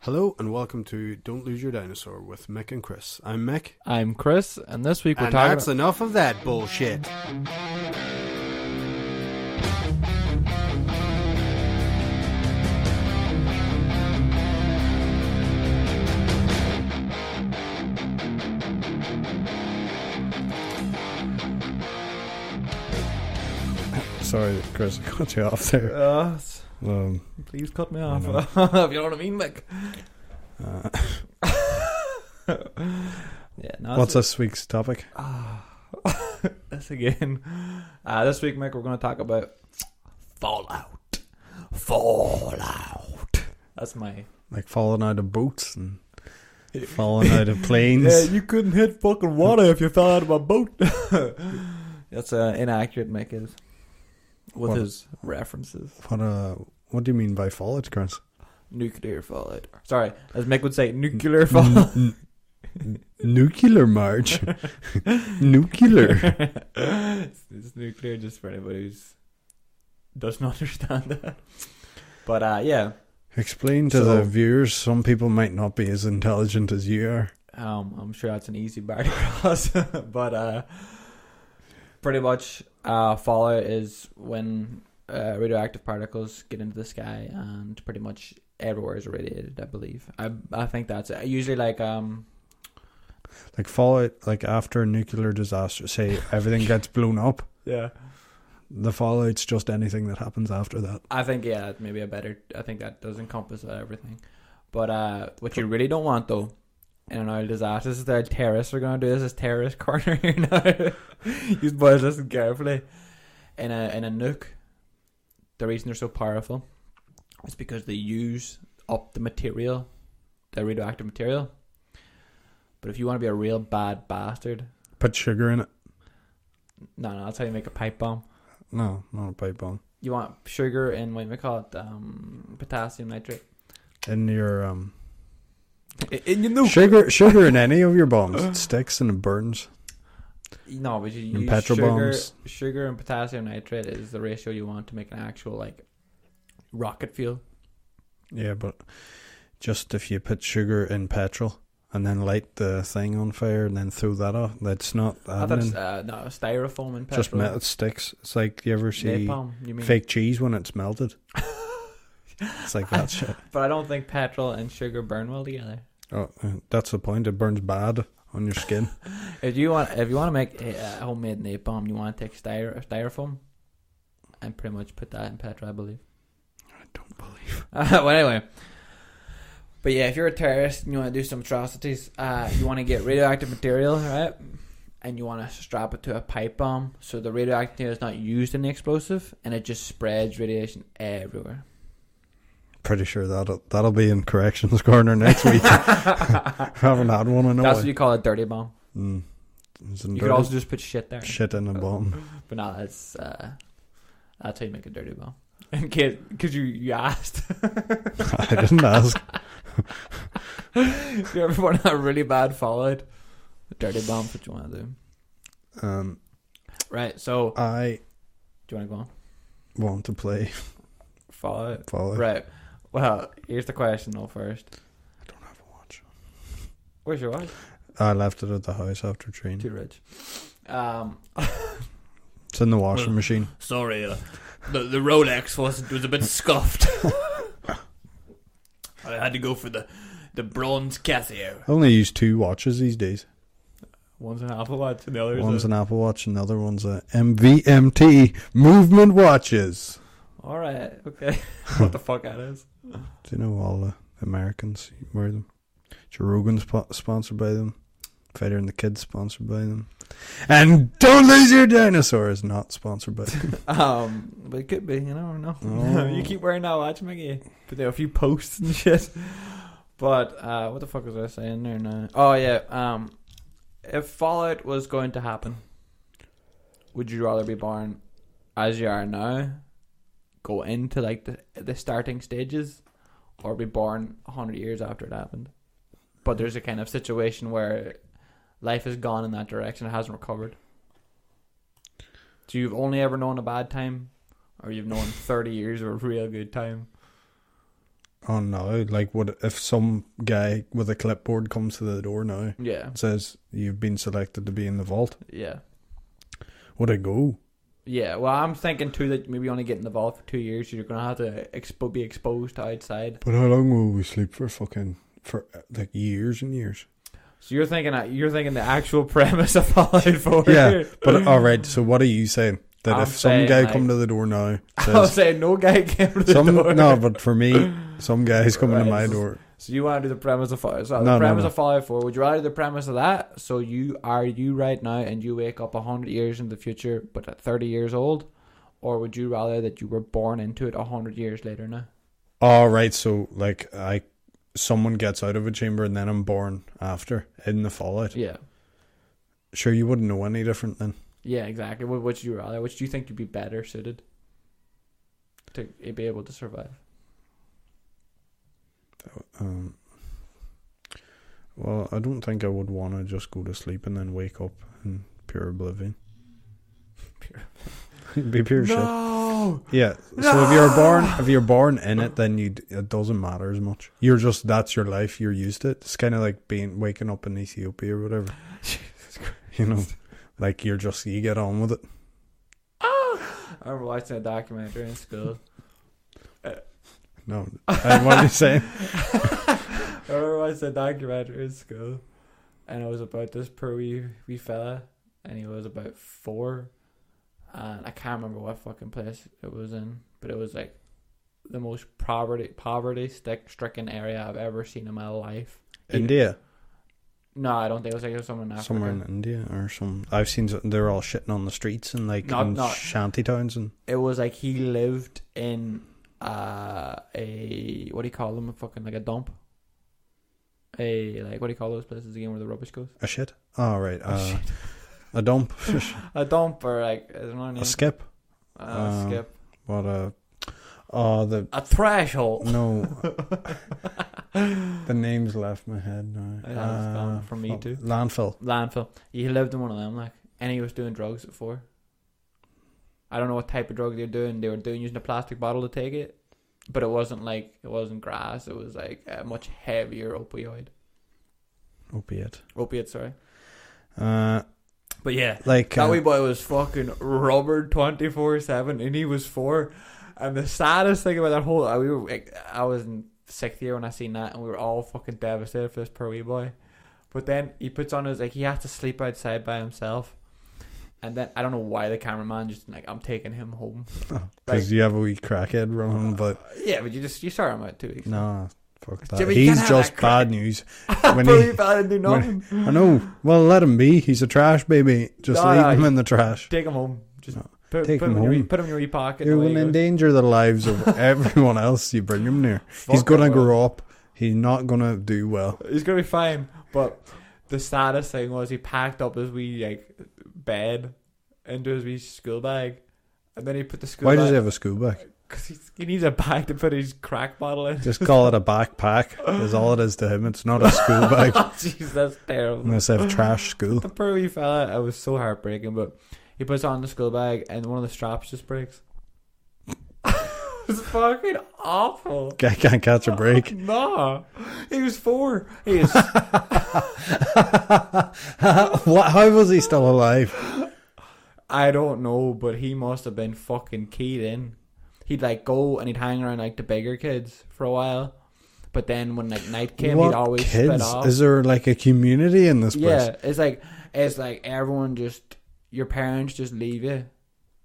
Hello and welcome to Don't Lose Your Dinosaur with Mick and Chris. I'm Mick. I'm Chris, and this week we're And talking that's enough of that bullshit. Sorry, Chris, I cut you off there. Please cut me off. know. If you know what I mean, Mick. Yeah. No, What's this week's topic? this again. This week, Mick, we're going to talk about Fallout. Fallout. That's my... Like falling out of boats and falling out of planes. Yeah, you couldn't hit fucking water if you fell out of a boat. That's inaccurate, Mick is. With his references. What do you mean by fallout, Chris? Nuclear fallout. Sorry, as Mick would say, nuclear fallout. Nuclear March. Nuclear. It's nuclear just for anybody who doesn't understand that. But yeah. Explain to the viewers, some people might not be as intelligent as you are. I'm sure that's an easy bar to cross. But pretty much fallout is when radioactive particles get into the sky and pretty much everywhere is irradiated, I believe. I think that's it. Usually like fallout, like after a nuclear disaster, say everything gets blown up. Yeah. The fallout's just anything that happens after that. I think, yeah, maybe I think that does encompass everything. But what you really don't want, though, in an oil disaster, is that terrorists are going to do this terrorist corner here now. You boys listen carefully. In a nuke, the reason they're so powerful is because they use up the material, the radioactive material. But if you want to be a real bad bastard... Put sugar in it. No, that's how you make a pipe bomb. No, not a pipe bomb. You want sugar in, what do we call it, potassium nitrate. In your in your nuke. Sugar in any of your bombs. It sticks and it burns. No, but you in use petrol bombs. Sugar and potassium nitrate is the ratio you want to make an actual like rocket fuel. Yeah, but just if you put sugar in petrol and then light the thing on fire and then throw that off, that's not I thought it's, no, styrofoam in petrol. Just metal sticks. It's like, you ever see napalm, you mean? Fake cheese when it's melted? It's like that shit. But I don't think petrol and sugar burn well together. Oh, that's the point. It burns bad on your skin. If you want to make a homemade napalm, you want to take styrofoam and pretty much put that in petrol, I believe. I don't believe. Well, anyway. But yeah, if you're a terrorist and you want to do some atrocities, you want to get radioactive material, right? And you want to strap it to a pipe bomb so the radioactive material is not used in the explosive and it just spreads radiation everywhere. Pretty sure that'll be in corrections corner next week. I haven't had one in a while. That's what you call a dirty bomb. You could also just put shit there. Shit in a bomb. But no, that's how you make a dirty bomb. In case, because you asked. I didn't ask. If you ever want a really bad fallout, a dirty bomb's what you want to do. Right, so do you want to go on? Want to play Fallout? Fallout. Right. Well, here's the question though first. I don't have a watch. Where's your watch? I left it at the house after training. Too rich. It's in the washing machine. Sorry, the Rolex was a bit scuffed. I had to go for the bronze Casio. I only use 2 watches these days. One's an Apple Watch and the other's one's an Apple Watch and the other one's a MVMT movement watches. Alright, okay. What the fuck that is? Do you know all the Americans wear them? Joe Rogan's sponsored by them. Fighter and the Kid sponsored by them. And Don't Lose Your Dinosaur is not sponsored by them. But it could be, you never know. Oh. You keep wearing that watch, Mickey. But there are a few posts and shit. But what the fuck was I saying there now? Oh yeah, if Fallout was going to happen, would you rather be born as you are now, go into like the starting stages, or be born 100 years after it happened? But there's a kind of situation where life has gone in that direction, it hasn't recovered. So you've only ever known a bad time, or you've known 30 years of a real good time? on now? Like, what if some guy with a clipboard comes to the door now Yeah. and says you've been selected to be in the vault? Yeah. Would I go? Yeah, well, I'm thinking too that maybe only get in the vault for 2 years. You're gonna have to be exposed to outside. But how long will we sleep for? For like years and years. So you're thinking the actual premise of Fallout 4. Yeah, but all right. So what are you saying? That I'm if some saying, guy like- come to the door now, I was says, saying no guy came to the door. no, but for me, some guy's coming to Right, my door. So you want to do the premise of Fallout? So No, the premise no. of Fallout 4. Would you rather do the premise of that? So you right now and you wake up 100 years in the future, but at 30 years old, or would you rather that you were born into it 100 years later now? All right. So like someone gets out of a chamber and then I'm born after in the Fallout. Yeah. Sure, you wouldn't know any different then. Yeah, exactly. What would you rather? Which do you think you'd be better suited to be able to survive? Well, I don't think I would want to just go to sleep and then wake up in pure oblivion. It'd be pure shit. No. Yeah. So No! if you're born in it, then it doesn't matter as much. That's your life. You're used to it. It's kind of like waking up in Ethiopia or whatever. Jesus Christ. You know, like you get on with it. I remember watching a documentary in school. No, what are you saying? I remember watching a documentary in school, and it was about this poor wee fella, and he was about 4, and I can't remember what fucking place it was in, but it was like the most poverty stricken area I've ever seen in my life. India. No, I don't think it was somewhere in Africa. Somewhere in India or some. I've seen they're all shitting on the streets and like in shanty towns and. It was like he lived in a what do you call them? A fucking like a dump. What do you call those places again where the rubbish goes? A shit. Oh right. Shit. A dump. A dump or like is there another name? A skip. Skip. What a. Oh the. A threshold. No. The name's left my head now. It has gone from me too. Landfill. He lived in one of them, like, and he was doing drugs at 4. I don't know what type of drug they were doing. They were using a plastic bottle to take it, but it wasn't grass. It was like a much heavier opioid. Opiate, sorry. But yeah, like that wee boy was fucking rubbered 24/7, and he was 4. And the saddest thing about that whole, I was in 6th year when I seen that, and we were all fucking devastated for this poor wee boy. But then he puts on he has to sleep outside by himself. And then I don't know why the cameraman just I'm taking him home. Because you have a wee crackhead running, but yeah, but you start him out 2 weeks. no, fuck that. Jimmy, He's just bad news. When Poor fella didn't do nothing. I know. Well, let him be. He's a trash baby. Just leave him in the trash. Take him home. Just put take him him home. put him in your wee pocket. You're going to endanger the lives of everyone else you bring him near. He's going to grow up. He's not going to do well. He's going to be fine. But the saddest thing was he packed up his wee bed into his wee school bag, and then he put the school Why bag. does he have a school bag? Because he needs a bag to put his crack bottle in. Just call it a backpack. Is all it is to him. It's not a school bag. Jeez, that's terrible. Unless they have trash school. The poor wee fella, it was so heartbreaking, but he puts on the school bag and one of the straps just breaks. It's fucking awful. Guy can't catch a break. No. He was 4. He is How was he still alive? I don't know, but he must have been fucking keyed in. He'd go and he'd hang around the bigger kids for a while. But then when night came, he'd always split off. Is there a community in this place? Yeah, it's like everyone your parents just leave you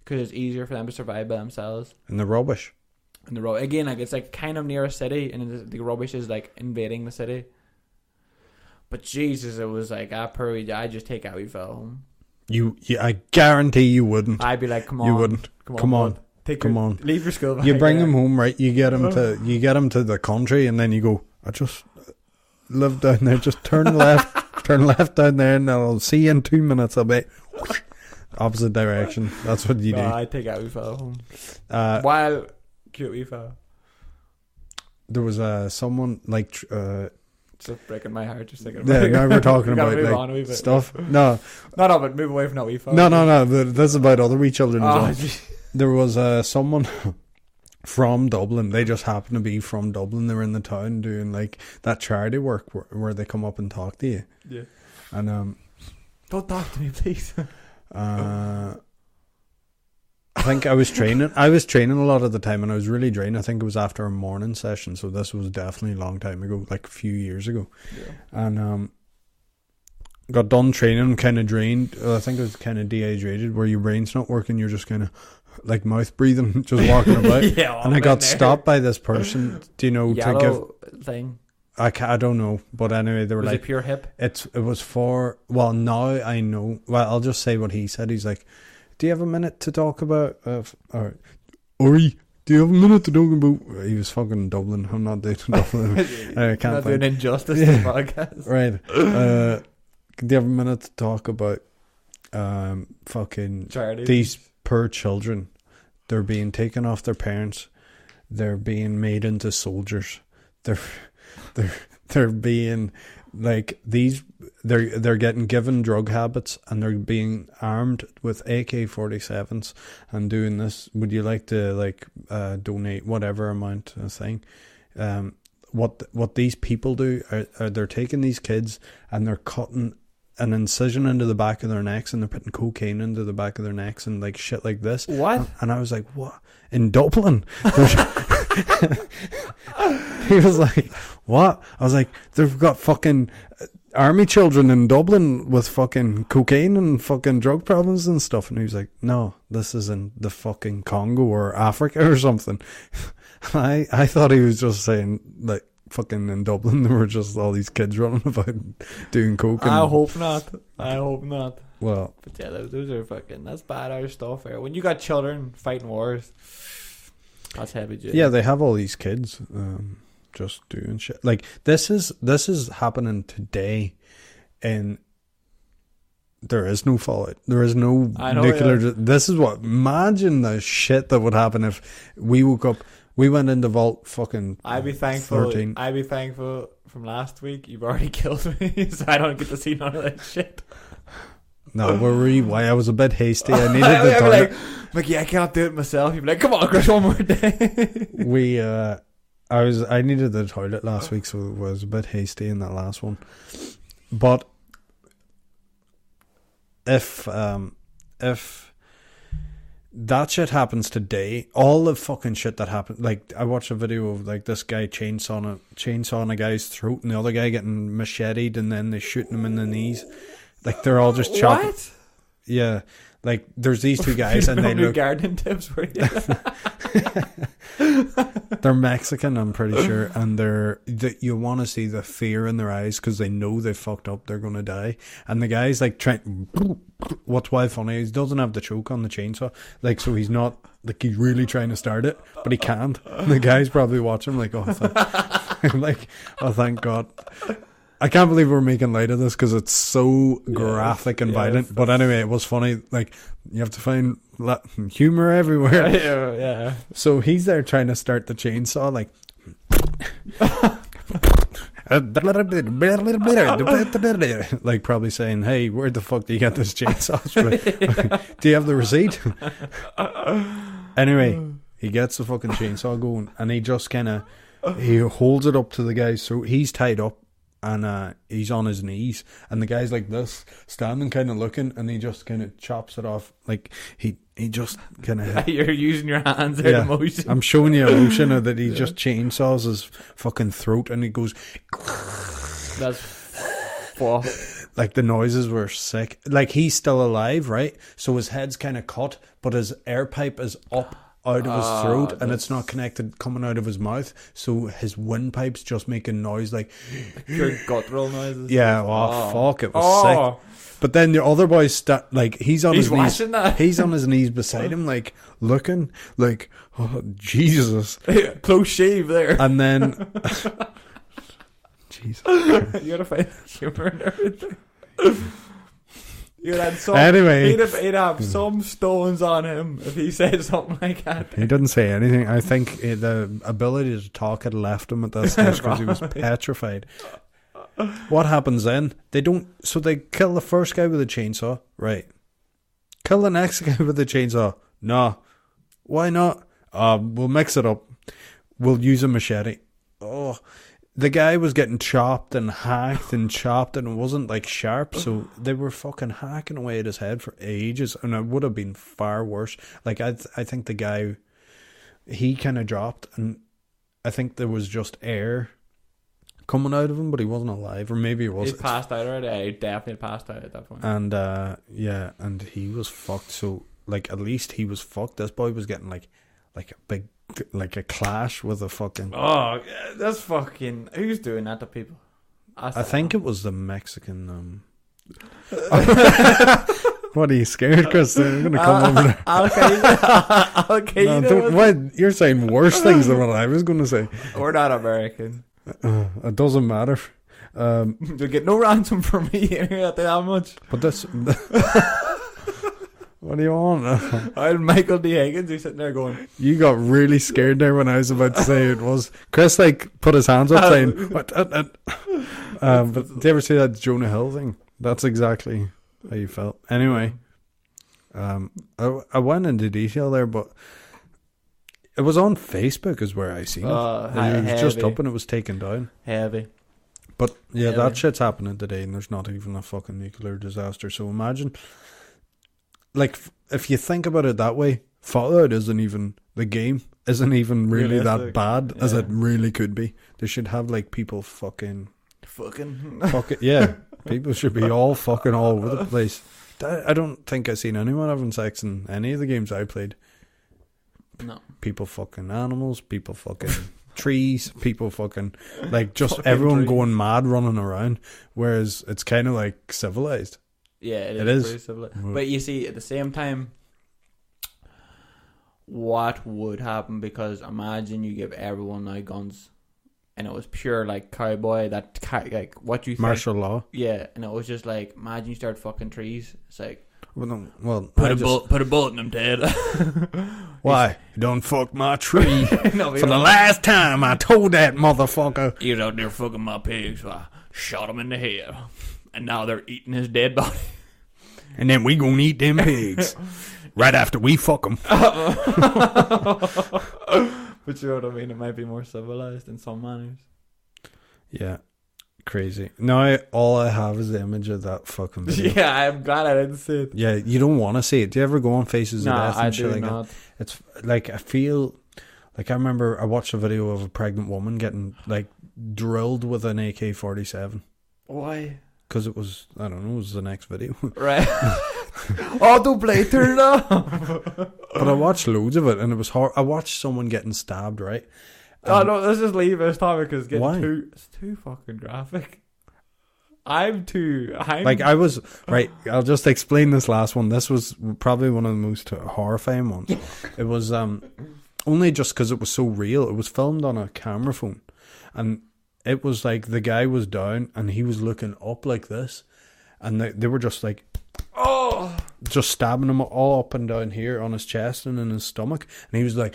because it's easier for them to survive by themselves. In the rubbish. In the road again, it's kind of near a city, and the rubbish is invading the city. But Jesus, it was I just take out we fell home. I guarantee you wouldn't. I'd be come on, you wouldn't. Come on. Leave your school. You bring him home, right? You get him to the country, and then you go. I just live down there. Just turn left, turn left down there, and I'll see you in 2 minutes. I'll be opposite direction. That's what you do. I take out we fell home. While cute we fell. There was someone It's just breaking my heart just thinking yeah, about it. now we're talking We gotta about move on a wee bit. stuff. No, but move away from that wee phone. no. This is about other wee children as well. Geez. There was someone from Dublin. They just happen to be from Dublin. They were in the town doing like that charity work where they come up and talk to you. Yeah. And Don't talk to me, please. I think I was training a lot of the time, and I was really drained. I think it was after a morning session, so this was definitely a long time ago, like a few years ago. Yeah. And got done training, kind of drained. I think it was kind of dehydrated, where your brain's not working. You're just kind of like mouth breathing, just walking about. Yeah, and I got stopped by this person, do you know, Yellow to give. thing. I don't know, but anyway, they were Was like, it pure hip? it was for. Well, now I know. Well, I'll just say what he said. He's like, "Do you have a minute to talk about?" Ori, do you have a minute to talk about? He was fucking Dublin. I'm not doing Dublin. I can't Not think. doing injustice to the podcast. Right. Do you have a minute to talk about fucking Charity. these poor children? They're being taken off their parents. They're being made into soldiers. They're being like these. They're getting given drug habits, and they're being armed with AK-47s and doing this. Would you like to like donate whatever amount of thing? What these people do are they're taking these kids and they're cutting an incision into the back of their necks, and they're putting cocaine into the back of their necks and like shit like this. What? And I was like, what? In Dublin? He was like, what? I was like, they've got fucking army children in Dublin with fucking cocaine and fucking drug problems and stuff. And he was like, no, this is in the fucking Congo or Africa or something. I thought he was just saying like fucking in Dublin there were just all these kids running about doing coke. And, I hope not. I hope not. well, But yeah, those are fucking. That's badass stuff. Here. When you got children fighting wars, that's heavy duty. yeah, they have all these kids just doing shit. Like this is happening today, and there is no fallout. There is no I know, nuclear. yeah. This is what. Imagine the shit that would happen if we woke up. We went into Vault fucking. I'd be thankful. 13. I'd be thankful from last week. You've already killed me, so I don't get to see none of that shit. No, why I was a bit hasty. I needed the I'd be toilet. like, yeah, I can't do it myself. You'd be like, come on, Chris, one more day. I needed the toilet last week, so it was a bit hasty in that last one. But if that shit happens today, all the fucking shit that happened, like I watched a video of like this guy chainsawing a guy's throat, and the other guy getting macheted, and then they shooting him in the knees. Like they're all just chopping. What? Yeah, like there's these two guys, and they new look. gardening tips for you. They're Mexican, I'm pretty sure, and you want to see the fear in their eyes because they know they fucked up, they're gonna die. And the guy's like trying. What's why funny? He doesn't have the choke on the chainsaw, like so he's not like he's really trying to start it, but he can't. And the guy's probably watching like, thank God. I can't believe we're making light of this because it's so graphic and violent. But anyway, it was funny. Like you have to find humor everywhere. Yeah. So he's there trying to start the chainsaw, like. Like probably saying, "Hey, where the fuck do you get this chainsaw? Do you have the receipt?" Anyway, he gets the fucking chainsaw going, and he just he holds it up to the guy, so he's tied up. And he's on his knees, and the guy's like this, standing, kind of looking, and he just kind of chops it off. Like he just kind of. You're using your hands out of motion. I'm showing you emotion that he just chainsaws his fucking throat, and he goes. That's fuck. Like the noises were sick. Like he's still alive, right? So his head's kind of cut, but his air pipe is up out of his throat, and it's not connected coming out of his mouth, so his windpipe's just making noise like Pure guttural noises. yeah. Fuck, it was sick. But then the other boy's like he's on his knees. That. He's on his knees beside him, like looking like, oh Jesus, close shave there. and then Jesus, You gotta find humor and everything. You'd have some, anyway, he'd have some stones on him if he said something like that. he didn't say anything. I think the ability to talk had left him at that stage because he was petrified. What happens then? They kill the first guy with a chainsaw, right? Kill the next guy with a chainsaw. No. Why not? We'll mix it up. We'll use a machete. Oh, the guy was getting chopped and hacked and chopped, and it wasn't like sharp, so they were fucking hacking away at his head for ages, and it would have been far worse. Like I think the guy, he kind of dropped, and I think there was just air coming out of him, but he wasn't alive, or maybe he was. He passed out already. Yeah, he definitely passed out at that point. And yeah, and he was fucked. So like, at least he was fucked. This boy was getting like a big, like a clash with a fucking. Oh, that's fucking. Who's doing that to people? I think it was the Mexican. What are you scared, Chris? They're gonna come over there. Al Qaeda. No, what? You're saying worse things than what I was gonna say. We're not American. It doesn't matter. You'll get no ransom from me here. That much. But this. What do you want? I had Michael D. Higgins who's sitting there going. You got really scared there when I was about to say it was. Chris like put his hands up saying what? But did you ever see that Jonah Hill thing? That's exactly how you felt. Anyway, I went into detail there, but it was on Facebook is where I seen it. It was just up and it was taken down. Heavy. But yeah, Heavy. that shit's happening today, and there's not even a fucking nuclear disaster. So imagine, like, if you think about it that way, Fallout isn't even the game. Isn't even really that bad as it really could be. They should have like people fucking yeah. People should be all fucking all over the place. I don't think I've seen anyone having sex in any of the games I played. No. People fucking animals, people fucking trees, people fucking like just Fucking everyone trees. going mad running around. Whereas it's kind of like civilized. Yeah, It is. pretty civilized. But you see, at the same time, what would happen? Because imagine you give everyone now guns, and it was pure like cowboy. Like what you think. Martial law. Yeah, and it was just like imagine you start fucking trees. It's like Well, put a bullet in them, Ted. Why? You don't fuck my tree. No, For the last time, I told that motherfucker. he was out there fucking my pigs. So I shot him in the head, and now they're eating his dead body. And then we gonna eat them pigs right after we fuck them. But you know what I mean? It might be more civilized in some manners. Yeah, crazy. Now all I have is the image of that fucking video. Yeah, I'm glad I didn't see it. Yeah, you don't want to see it. Do you ever go on Faces No, of Death and I shit do like that? not. It's like I feel like I remember I watched a video of a pregnant woman getting like drilled with an AK-47 Why? because it was, I don't know, it was the next video. Right. Autoplay, turn it off. But I watched loads of it and it was hard. I watched someone getting stabbed, right? Oh no, let's just leave this topic because Why? it's too fucking graphic. I'm Like I was right. I'll just explain this last one. This was probably one of the most horrifying ones. It was only just because it was so real. It was filmed on a camera phone, and it was like the guy was down and he was looking up like this, and they were just like, just stabbing him all up and down here on his chest and in his stomach, and he was like.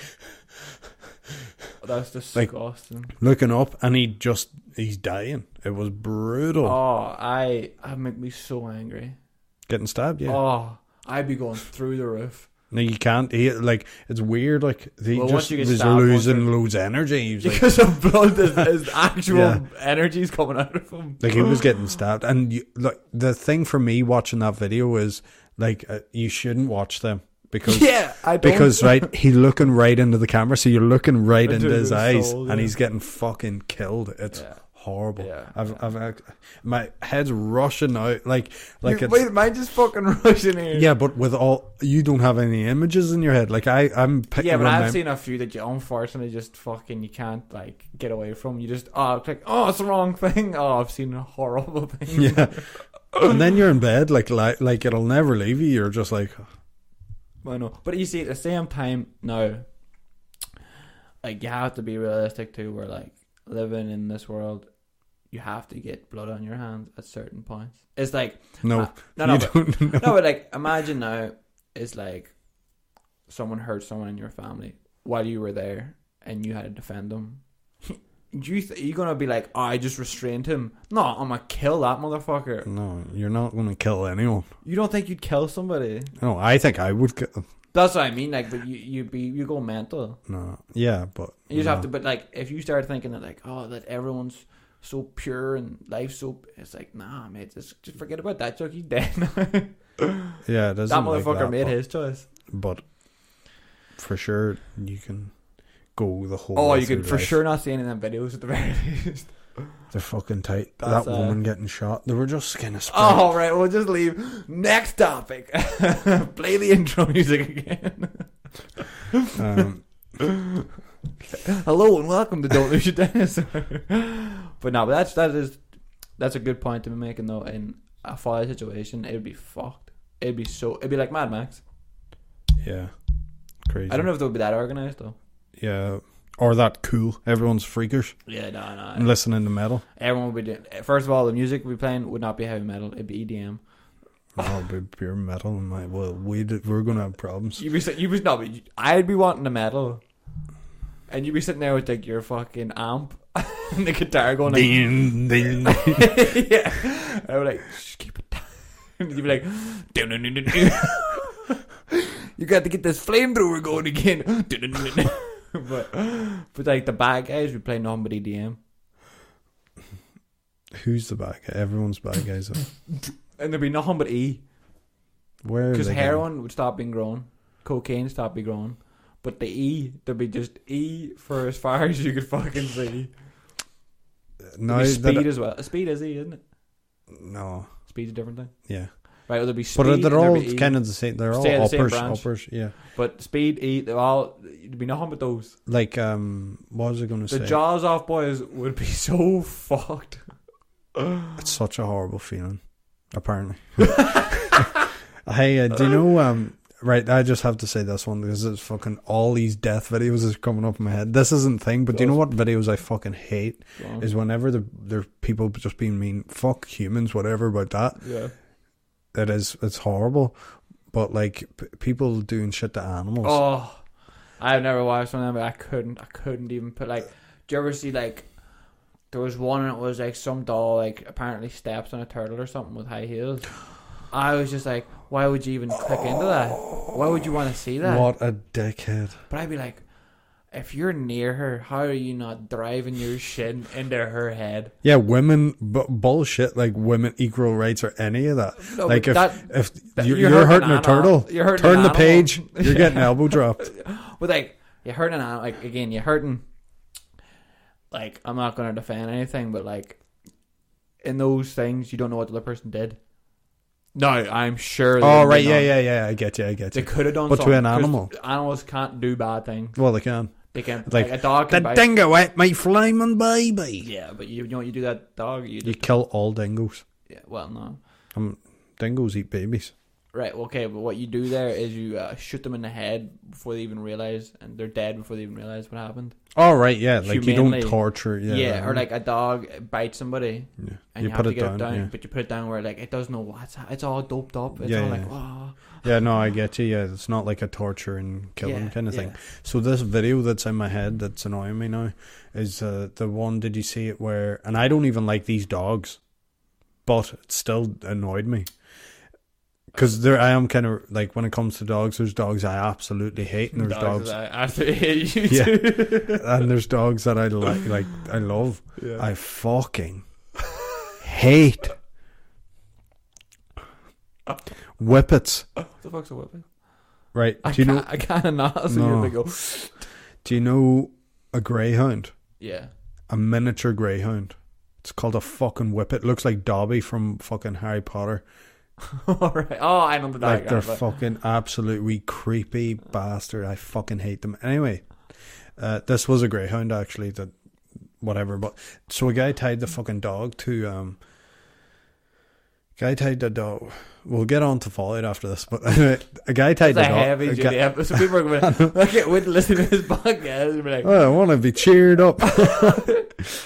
That's disgusting. Looking up, and he's dying. It was brutal. Oh, I make me so angry. Getting stabbed, yeah. Oh, I'd be going through the roof. No, you can't. It's weird. Like he Well, just once you get was stabbed, losing loads of energy. He was like, Because of blood, his actual Yeah. energy's coming out of him. like he was getting stabbed. And like the thing for me watching that video is like you shouldn't watch them because Yeah, I don't. because right, he's looking right into the camera, so you're looking right into his eyes, soul, and yeah. he's getting fucking killed. It's Yeah. horrible. Yeah. I've my head's rushing out like it's. Wait, mine just fucking rushing here. Yeah, but with all you don't have any images in your head. Like I'm picking. Yeah, but I've them. seen a few that you unfortunately just fucking you can't like get away from. You just click. Oh, it's the wrong thing. Oh, I've seen a horrible thing. Yeah, and then you're in bed like it'll never leave you. You're just like, I know. But you see, at the same time, now, like you have to be realistic too. Where like living in this world, you have to get blood on your hands at certain points. It's like no, no, you but, don't know. no, but like imagine now, it's like someone hurt someone in your family while you were there and you had to defend them. You gonna be like, oh, I just restrained him? No, I'm gonna kill that motherfucker. No, you're not going to kill anyone. You don't think you'd kill somebody? No, I think I would. That's what I mean. Like, but you go mental. No. Yeah, but You just no. have to. But like, if you start thinking that like, oh, that everyone's so pure and life's so, it's like, nah, mate, just forget about that joke. He's dead now. Yeah, it isn't That like motherfucker that, made but, his choice. But for sure, you can go the whole. Oh, way you could through for life. sure not see any of them videos at the very least. They're fucking tight. That's, That woman getting shot. They were just kind of. Oh, right, we'll just leave. Next topic. Play the intro music again. Hello and welcome to Don't Lose Your Dinosaur. But no, but that's a good point to be making though. In a fire situation, it'd be fucked. It'd be like Mad Max. Yeah, crazy. I don't know if they would be that organized though. Yeah, or that cool. Everyone's freakers Yeah, no. and listening to metal. Everyone would be doing. First of all, the music we'd be playing would not be heavy metal. It'd be EDM. Oh, it'd be pure metal. And like, well, we're gonna have problems. I'd be wanting the metal, and you'd be sitting there with like your fucking amp and the guitar going. Like, Ding, ding. Yeah, I would like just keep it down. You'd be like, you got to get this flamethrower going again. but like the bad guys would play nothing but EDM, Who's the bad guy? Everyone's bad guys. and there'd be nothing but E. Where? are Because they heroin would stop being grown, cocaine stop being grown, but the E, there'd be just E for as far as you could fucking see. going? No, There'd be speed as well. Speed is E, isn't it? no. Speed's a different thing. Yeah, Right, well, there'd be speed. but and they're there'd all be E. kind of the same. They're all Stay in the same uppers. branch. Uppers. Yeah. But speed, E, they're all. There'd be nothing but those. Like what was I going to The say? Jaws off boys would be so fucked. It's such a horrible feeling. Apparently. Hey, do you know? Right, I just have to say this one because it's fucking all these death videos is coming up in my head. This isn't thing, but do you know what videos I fucking hate? Is whenever there's people just being mean, fuck humans, whatever about that. Yeah. It's horrible. But like people doing shit to animals. Oh, I've never watched one of them, but I couldn't even put like. Do you ever see like? There was one and it was like some doll like apparently steps on a turtle or something with high heels. I was just like, why would you even click into that? Why would you want to see that? What a dickhead. But I'd be like, if you're near her, how are you not driving your shit into her head? Yeah, women bullshit like women equal rights or any of that. No, like but if that- you're you're hurting hurting a an turtle, animal. You're hurting turn an the animal. page, you're getting elbow dropped. But like, you're hurting an animal. Like again, you're hurting. Like I'm not gonna defend anything, but like in those things, you don't know what the other person did. No, I'm sure. Oh right, yeah. I get you. They could have done. But to something, an 'cause animal, animals can't do bad things. well, they can. They can. Like, Like a dog The can bite. dingo ate my flaming baby. Yeah, but you know what you do that dog? You You kill all dingoes. yeah. Well, no. Dingoes eat babies. Right. Okay. But what you do there is you shoot them in the head before they even realize, and they're dead before they even realize what happened. Oh right, yeah. Like you Humanely. don't torture. Yeah. right. Or like a dog bites somebody, Yeah. and You you, put have to it get down, it down, yeah. but you put it down where like it doesn't know what's. It's all doped up. It's Yeah, all yeah. like wow. Yeah, no, I get you. Yeah, it's not like a torture and killing kind of thing. So this video that's in my head that's annoying me now is the one. Did you see it where? And I don't even like these dogs, but it still annoyed me because I am kind of like when it comes to dogs. There's dogs I absolutely hate, and there's dogs, I absolutely hate you Yeah. too. and there's dogs that I like I love. Yeah. I fucking hate whippets. What the fuck's a whippet? Right? I Do you know? kind of not. So No. you're like, go. Do you know a greyhound? Yeah. A miniature greyhound. It's called a fucking whippet. Looks like Dobby from fucking Harry Potter. All right. Oh, I know the Like they're diagram. fucking absolute wee creepy bastard. I fucking hate them. Anyway, this was a greyhound actually. That whatever. But so a guy tied the fucking dog to Guy tied the dog. We'll get on to Fallout after this, but a guy tied It's the a dog. heavy duty episode. People are going to I can't wait to listen to this podcast and be like, Oh, I want to be cheered up,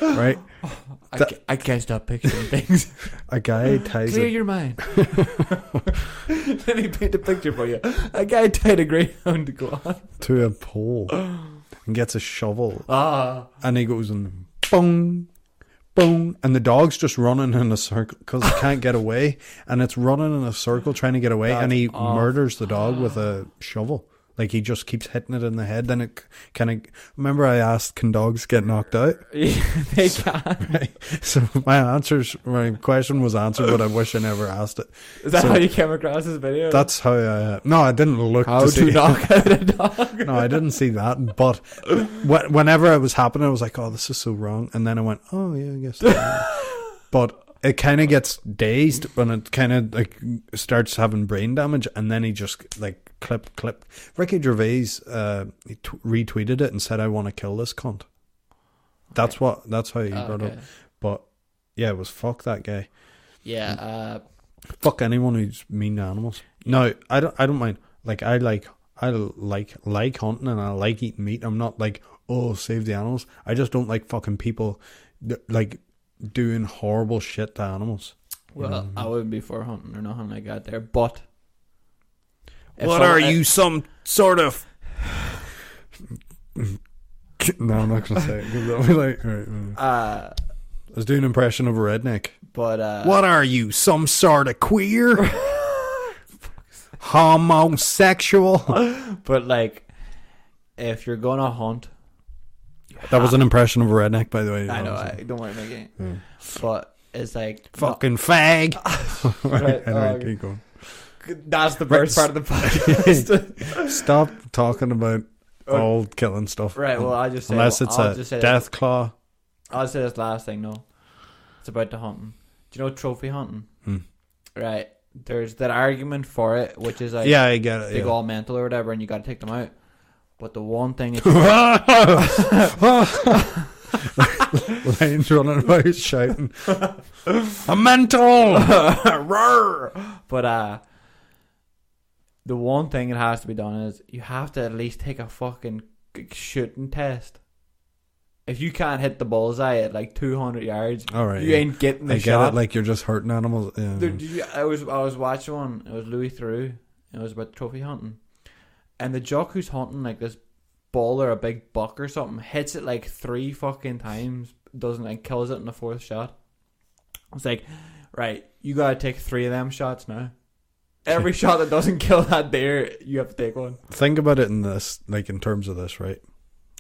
right? I can't stop picturing things. A guy ties Clear a your mind. Let me paint a picture for you. A guy tied a greyhound to go on. to a pole and gets a shovel, Ah. and he goes and boom, boom, and the dog's just running in a circle because it can't get away, and it's running in a circle trying to get away, and he That's awful. murders the dog with a shovel. Like he just keeps hitting it in the head. Then it kind of. Remember, I asked, can dogs get knocked out? Yeah, they can. Right. So my question was answered, but I wish I never asked it. Is that So- how you came across this video? That's how I. No, I didn't look how to to see. knock out a dog. No, I didn't see that. But whenever it was happening, I was like, "Oh, this is so wrong." And then I went, "Oh yeah, I guess." But it kind of gets dazed when it kind of like starts having brain damage, and then he just like clip. Ricky Gervais retweeted it and said, "I want to kill this cunt." That's how he brought up. But yeah, it was fuck that guy. Yeah. Fuck anyone who's mean to animals. No, I don't mind. Like I like hunting and I like eating meat. I'm not like, oh, save the animals. I just don't like fucking people like doing horrible shit to animals. Well, I wouldn't be for hunting or nothing like that there, but What are you, some sort of? No, I'm not gonna say it because I'll be like, right. I was doing an impression of a redneck. But What are you, some sort of queer? Homosexual? but like, if you're gonna hunt, That was an impression of a redneck, by the way. I know. I don't want to make it, but it's like Fucking fag. Right, Anyway, keep going. that's the first part of the podcast. Stop talking about all killing stuff. Right. Well, I just say, Unless it's I'll a just say death claw. I'll say this last thing. No, it's about the hunting. Do you know trophy hunting? Right. There's that argument for it, which is like, Yeah, I get it. they go Yeah. all mental or whatever, and you got to take them out. But the one thing is, Lane's running about shouting, "I'm mental!" but the one thing that has to be done is you have to at least take a fucking shooting test. If you can't hit the bullseye at like 200 yards, All right, you yeah. ain't getting the I get shot. it. Like you're just hurting animals. Yeah. I was watching one. It was Louis Theroux. It was about trophy hunting, and the jock who's hunting like this bull or a big buck or something hits it like 3 fucking times, doesn't, and kills it in the 4th shot. I was like, right, you gotta take 3 of them shots now. Every shot that doesn't kill that deer, you have to take one. Think about it in this, like in terms of this, right?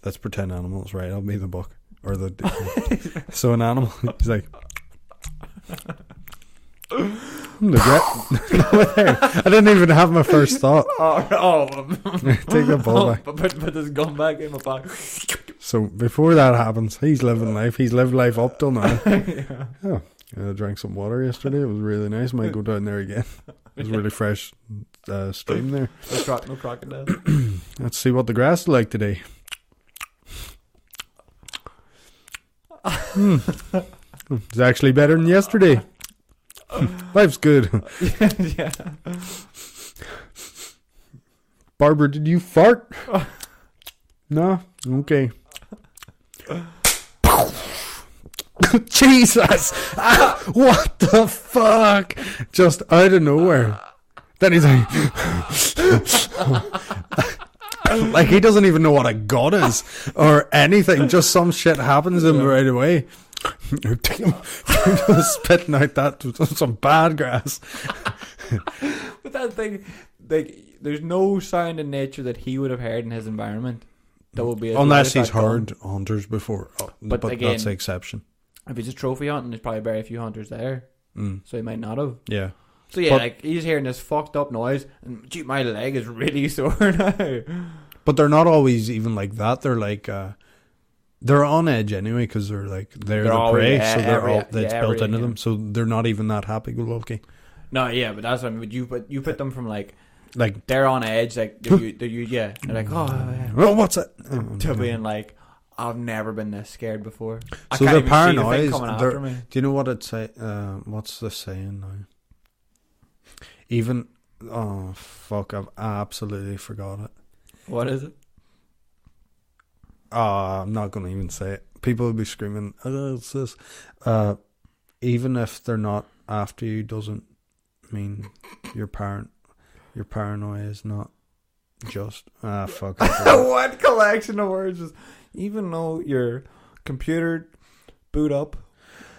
Let's pretend animals, right? I'll be the buck or the. So an animal, he's like. I didn't even have my first thought. Take the ball back. Put this gun back in my pocket. So before that happens, he's living life. He's lived life up till now. Yeah. Oh, I drank some water yesterday. It was really nice. Might go down there again. It was really fresh stream there. No crocodile. Let's see what the grass is like today. It's actually better than yesterday. Life's good. Yeah. Barbara, did you fart? No? Okay. Jesus! Ah, what the fuck? Just out of nowhere. Then he's like... like he doesn't even know what a god is or anything. Just some shit happens to him right away. Spitting out that some bad grass. But that thing, like, there's no sound in nature that he would have heard in his environment that would be as Unless loud as he's that gun. heard hunters before. But again, that's the exception. If he's just trophy hunting, there's probably very few hunters there, so he might not have. Yeah. So yeah, But- like he's hearing this fucked up noise, and gee, my leg is really sore now. But they're not always even like that. They're like they're on edge anyway because they're like they're the always- prey, yeah, so they're every- all it's yeah, built every- into yeah. them. So they're not even that happy-go-lucky. No, yeah, but that's what I mean. But you put them from like Like, they're on edge, like they're like, oh, yeah. well, what's it? To being like, I've never been this scared before. I So can't they're even see the thing paranoid. coming after me. Do you know what it say? What's the saying now? Even oh fuck, I've absolutely forgot it. What is it? I'm not going to even say it. People will be screaming, oh, it's this. Even if they're not after you, doesn't mean your paranoia is not just. Fuck. What collection of words is, even though your computer boot up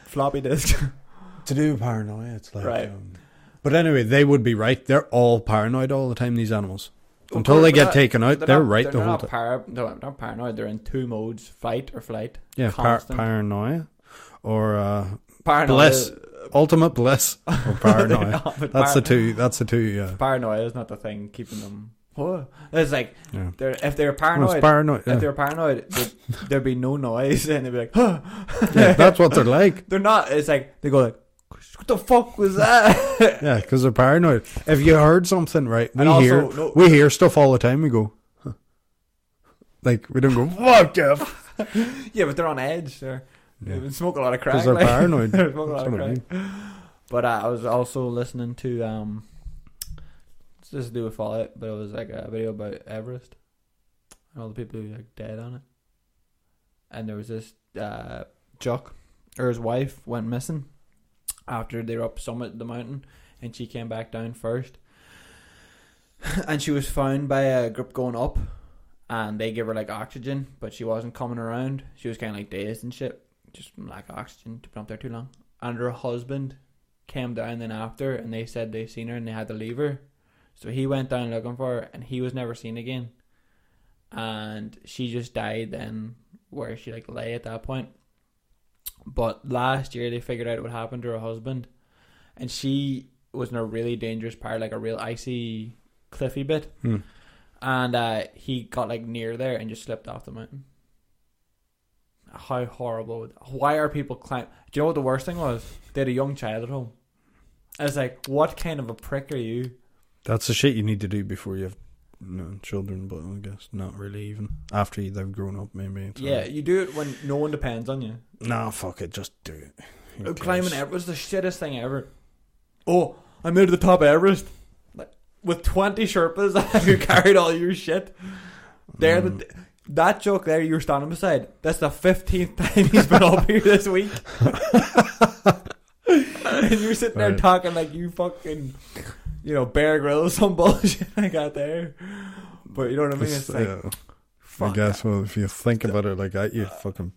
floppy disk. To do paranoia, it's like. Right. But anyway, they would be right. They're all paranoid all the time, these animals. Until they get not- taken out, they're right they're the whole not time. they're not paranoid. They're in two modes: fight or flight. Yeah, constant. paranoia. Or Paranoia. bliss. Ultimate bliss. Or paranoia. But That's the two. That's the two. Paranoia is not the thing keeping them. What? It's like Yeah. if they're Well, paranoid. it's paranoid. If Yeah. they're paranoid, there'd be no noise, and they'd be like, "Huh." Yeah, that's what they're like. They're not. It's like they go like, "What the fuck was that?" Yeah, because they're paranoid. If you heard something, right, And also, we hear stuff all the time. We go, huh. Like we don't go, fuck Jeff. Yeah, but they're on edge. They Yeah. smoke a lot of crack. Because they're like. paranoid. They're smoking a lot That's of what I crack. But I was also listening to it's just to do with Fallout, but it was like a video about Everest and all the people who like dead on it. And there was this Chuck, or his wife, went missing after they were up summit the mountain, and she came back down first. And she was found by a group going up, and they gave her like oxygen, but she wasn't coming around. She was kind of like dazed and shit, just from lack of oxygen to been up there too long. And her husband came down then after, and they said they seen her and they had to leave her. So he went down looking for her, and he was never seen again. And she just died then, where she like lay at that point. But last year they figured out what happened to her husband, and she was in a really dangerous part, like a real icy, cliffy bit. And he got like near there and just slipped off the mountain. How horrible! Why are people climbing? Do you know what the worst thing was? They had a young child at home. I was like, what kind of a prick are you? That's the shit you need to do before you have children, but I guess not really even. After they've grown up, maybe. It's Yeah, alright. you do it when no one depends on you. Nah, fuck it, just do it. Who Climbing cares? Everest was the shittest thing ever. Oh, I made it to the top of Everest. Like, with 20 Sherpas who carried all your shit. That joke there you were standing beside, that's the 15th time he's been up here this week. And you're sitting there Right. talking like you fucking, Bear Grylls, some bullshit like that there. But you know what I mean? It's like, I fuck guess, well, if you think about it like that, you fucking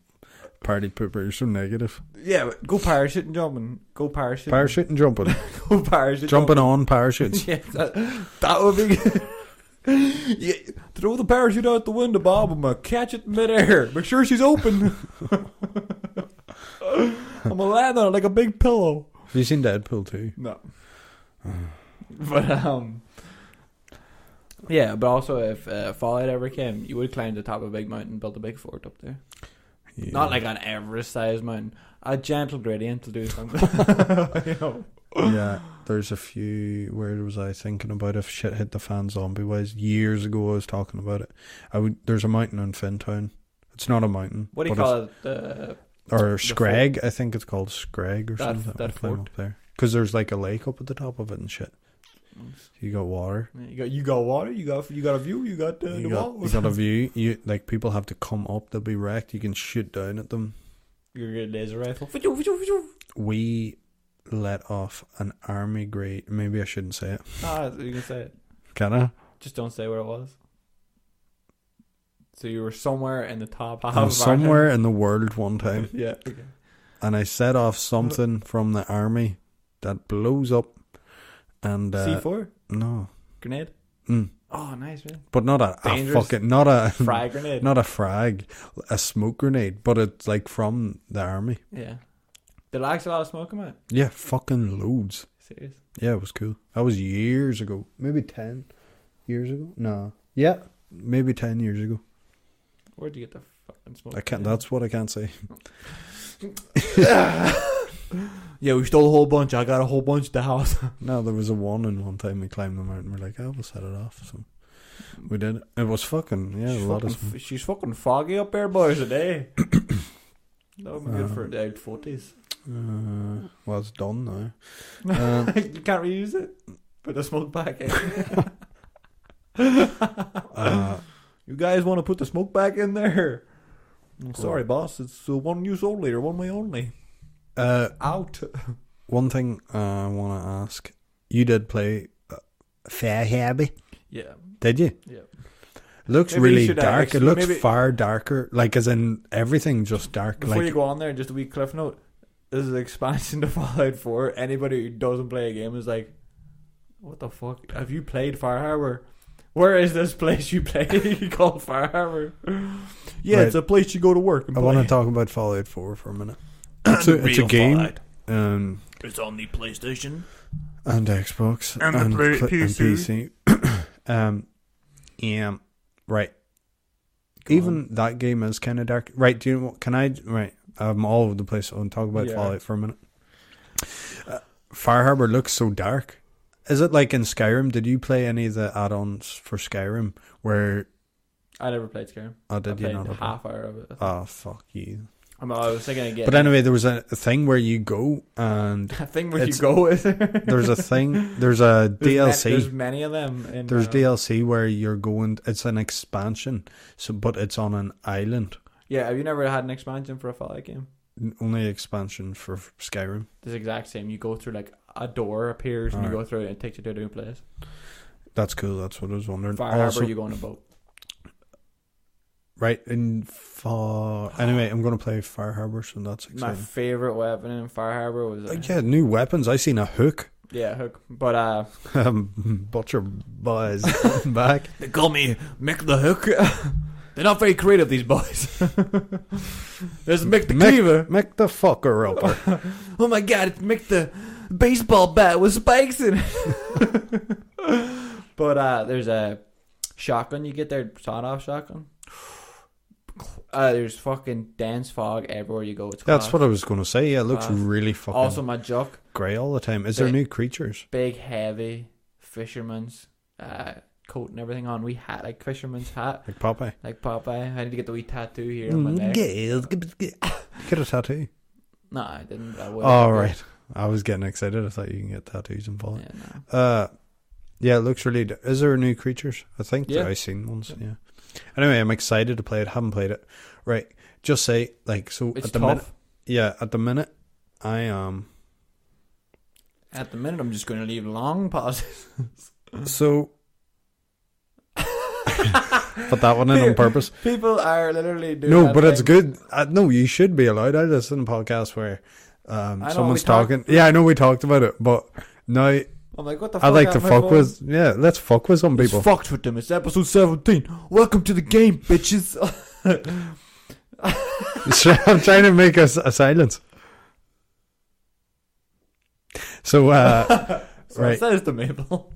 party pooper, you're so negative. yeah, but go parachuting jumping. Go parachuting. Parachuting jumping. Go parachuting Jumping on parachutes. Yeah, that would be good. Yeah, throw the parachute out the window, Bob. I'm gonna catch it in midair. Make sure she's open. I'm gonna land on it like a big pillow. Have you seen Deadpool 2? No. But yeah, but also if Fallout ever came, you would climb the top of a big mountain and build a big fort up there. Yeah. Not like an Everest-sized mountain. A gentle gradient to do something. Yeah, there's a few. Where was I thinking about if shit hit the fan zombie wise? Years ago, I was talking about it. There's a mountain in Fintown. It's not a mountain. What do you but call it? or Scrag, I think it's called Scrag or That- something. that I'll climb fort. up there because there's like a lake up at the top of it and shit. You got water. You got water. You got a view. You got the You walls. got a view. You like people have to come up. They'll be wrecked. You can shoot down at them. Your laser rifle. We let off an army grade. Maybe I shouldn't say it. Ah, you can say it. Can I? Just don't say where it was. So you were somewhere in the top half. I of was somewhere in the world one time. Yeah. Okay. And I set off something from the army that blows up. And C4 no, grenade. mm. Oh, nice, man. But not a Dangerous. fucking not a Frag grenade. not a frag, a smoke grenade. But it's like from the army. Yeah. Did I actually a lot of smoke come out? Yeah, fucking loads. Serious. Yeah, it was cool. That was years ago. Maybe 10 years ago. No, yeah, maybe 10 years ago. Where'd you get the fucking smoke? I can't. That's what I can't say. Yeah, we stole a whole bunch. I got a whole bunch at the house. No, there was a warning one time we climbed the mountain. We're like, oh, we'll set it off. So we did it. It was fucking, yeah, a lot of smoke. She's fucking foggy up there, boys, today. That would be good for the out 40s. Well, it's done now. You can't reuse it. Put the smoke back in. You guys want to put the smoke back in there? Sorry, boss. It's one use only or one way only. Out. One thing I want to ask. You did play Fair Happy? Yeah. Did you? Yeah. Looks Maybe you really should, dark. actually- It looks maybe- far darker. Like, as in, everything just dark. Before like, you go on there, just a wee cliff note. This is an expansion to Fallout 4. Anybody who doesn't play a game is like, what the fuck? Have you played Fire Harbor? Where is this place you play called Fire Harbor? Yeah, Right. it's a place you go to work and I play. want to talk about Fallout 4 for a minute. It's a game. It's on the PlayStation. And Xbox And the and PC. Yeah, right. Go Even that game is kind of dark. Right? Do you know what? Can I? Right. I'm all over the place. I'll talk about Yeah. Fallout for a minute. Fire Harbor looks so dark. Is it like in Skyrim? Did you play any of the add-ons for Skyrim? Where I never played Skyrim. oh, did I you played not? half hour of it. I think. Oh, fuck you. I was thinking of getting But anyway, there was a thing where you go and a thing where you it's- go with. there's a thing. There's a DLC. There's many of them. In, There's DLC where you're going. It's an expansion, so but it's on an island. Yeah, have you never had an expansion for a Fallout game? Only expansion for Skyrim. It's the exact same. You go through like a door appears and you Alright. go through it and it takes you to a new place. That's cool. That's what I was wondering. Fire Also, Harbor, you go on a boat. right in far. Anyway, I'm gonna play Fire Harbor, so that's My exciting. favorite weapon in Fire Harbor was Yeah, new weapons. I seen a hook. yeah, hook. But Butcher boys back. they call me Mick the Hook. They're not very creative, these boys. There's Mick the Cleaver. Make the fucker up. Oh my god, it's Mick the baseball bat with spikes in it. But there's a shotgun you get there, sawed-off shotgun. There's fucking dense fog everywhere you go. It's That's class. what I was gonna say. Yeah, it looks Class. really fucking Also, my jock, grey all the time. Is there Big- new creatures? big, heavy fisherman's coat and everything on. We hat like fisherman's hat, Like Popeye? like Popeye. I need to get the wee tattoo here on my neck. Get a tattoo. No, I didn't. I would. Oh, right. I was getting excited. I thought you can get tattoos and Fallout. Yeah, no. Yeah, it looks really. Is there new creatures? I think Yeah. I've seen ones. Yeah. Anyway, I'm excited to play it. Haven't played it. Right. Just say like so It's at the tough. minute. Yeah, at the minute, I am. At the minute, I'm just going to leave long pauses. So. Put that one in on purpose. People are literally doing. No, that but it's thing. good. No, you should be allowed. I listen to podcasts where know, someone's we talked- talking. Yeah, I know we talked about it, but now I'm like, what the fuck? I like to am I fuck going? with. Yeah, let's fuck with some It's people. fucked with them. It's episode 17. Welcome to the game, bitches. I'm trying to make a silence. So, So right. it says to Mabel.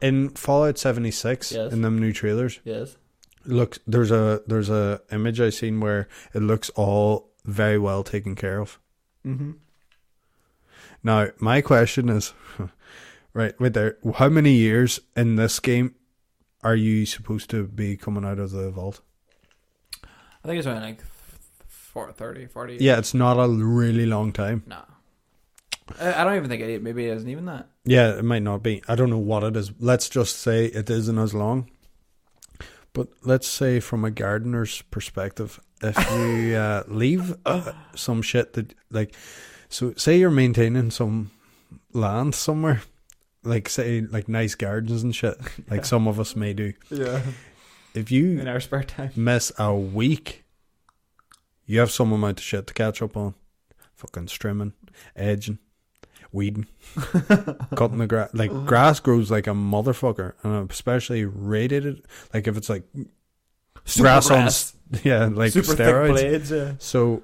in Fallout 76, Yes. in them new trailers, Yes. look, there's a image I seen where it looks all very well taken care of. Mm-hmm. Now, my question is, right there, how many years in this game are you supposed to be coming out of the vault? I think it's around like 30, 40. Yeah, it's not a really long time. Nah. I don't even think it. Maybe it isn't even that. Yeah, it might not be. I don't know what it is. Let's just say it isn't as long. But let's say from a gardener's perspective, if you leave some shit that, like, so say you're maintaining some land somewhere, like say like nice gardens and shit, like some of us may do. Yeah. If you In our spare time. miss a week, you have some amount of shit to catch up on. Fucking trimming, edging, weeding, cutting the grass. Like grass grows like a motherfucker, and especially radiated. Like if it's like grass on, yeah, like super steroids. thick blades. Yeah. So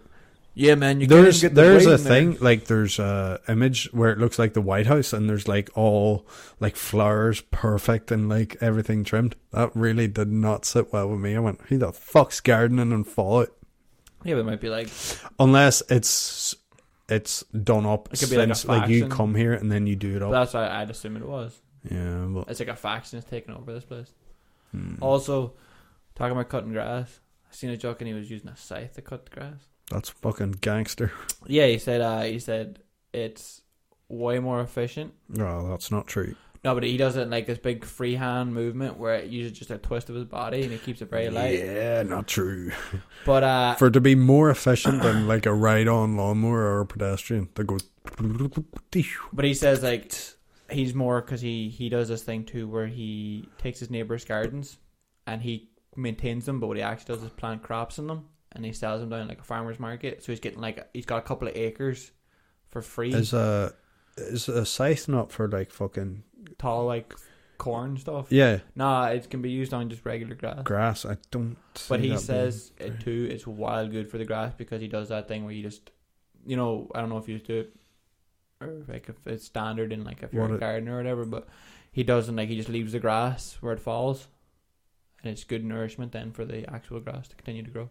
Yeah, man. You there's can't even get the there's blade a in there. thing like there's a image where it looks like the White House, and there's like all like flowers, perfect, and like everything trimmed. That really did not sit well with me. I went, who the fuck's gardening and Fallout? Yeah, but it might be like Unless it's done up It could be like a since like you faction. come here and then you do it up. that's what I'd assume it was. Yeah, but It's like a faction is taking over this place. hmm, Also, talking about cutting grass, I seen a joke and he was using a scythe to cut the grass. that's fucking gangster. Yeah, he said it's way more efficient. No, that's not true. No, but he does it in like this big freehand movement where it uses just a twist of his body and he keeps it very light. Yeah, not true. But For it to be more efficient than like a ride-on lawnmower or a pedestrian that goes. but he says like he's more because he does this thing too where he takes his neighbor's gardens and he maintains them, but what he actually does is plant crops in them and he sells them down like a farmer's market. So he's getting like he's got a couple of acres for free. Is a scythe not for like fucking? Tall like corn stuff. Yeah, Nah, it can be used on just regular grass. grass. I don't. But see he that says being- it too. It's wild good for the grass because he does that thing where you just, I don't know if you do it or like if it's standard in like if you're What a it- gardener or whatever. But he doesn't like he just leaves the grass where it falls, and it's good nourishment then for the actual grass to continue to grow.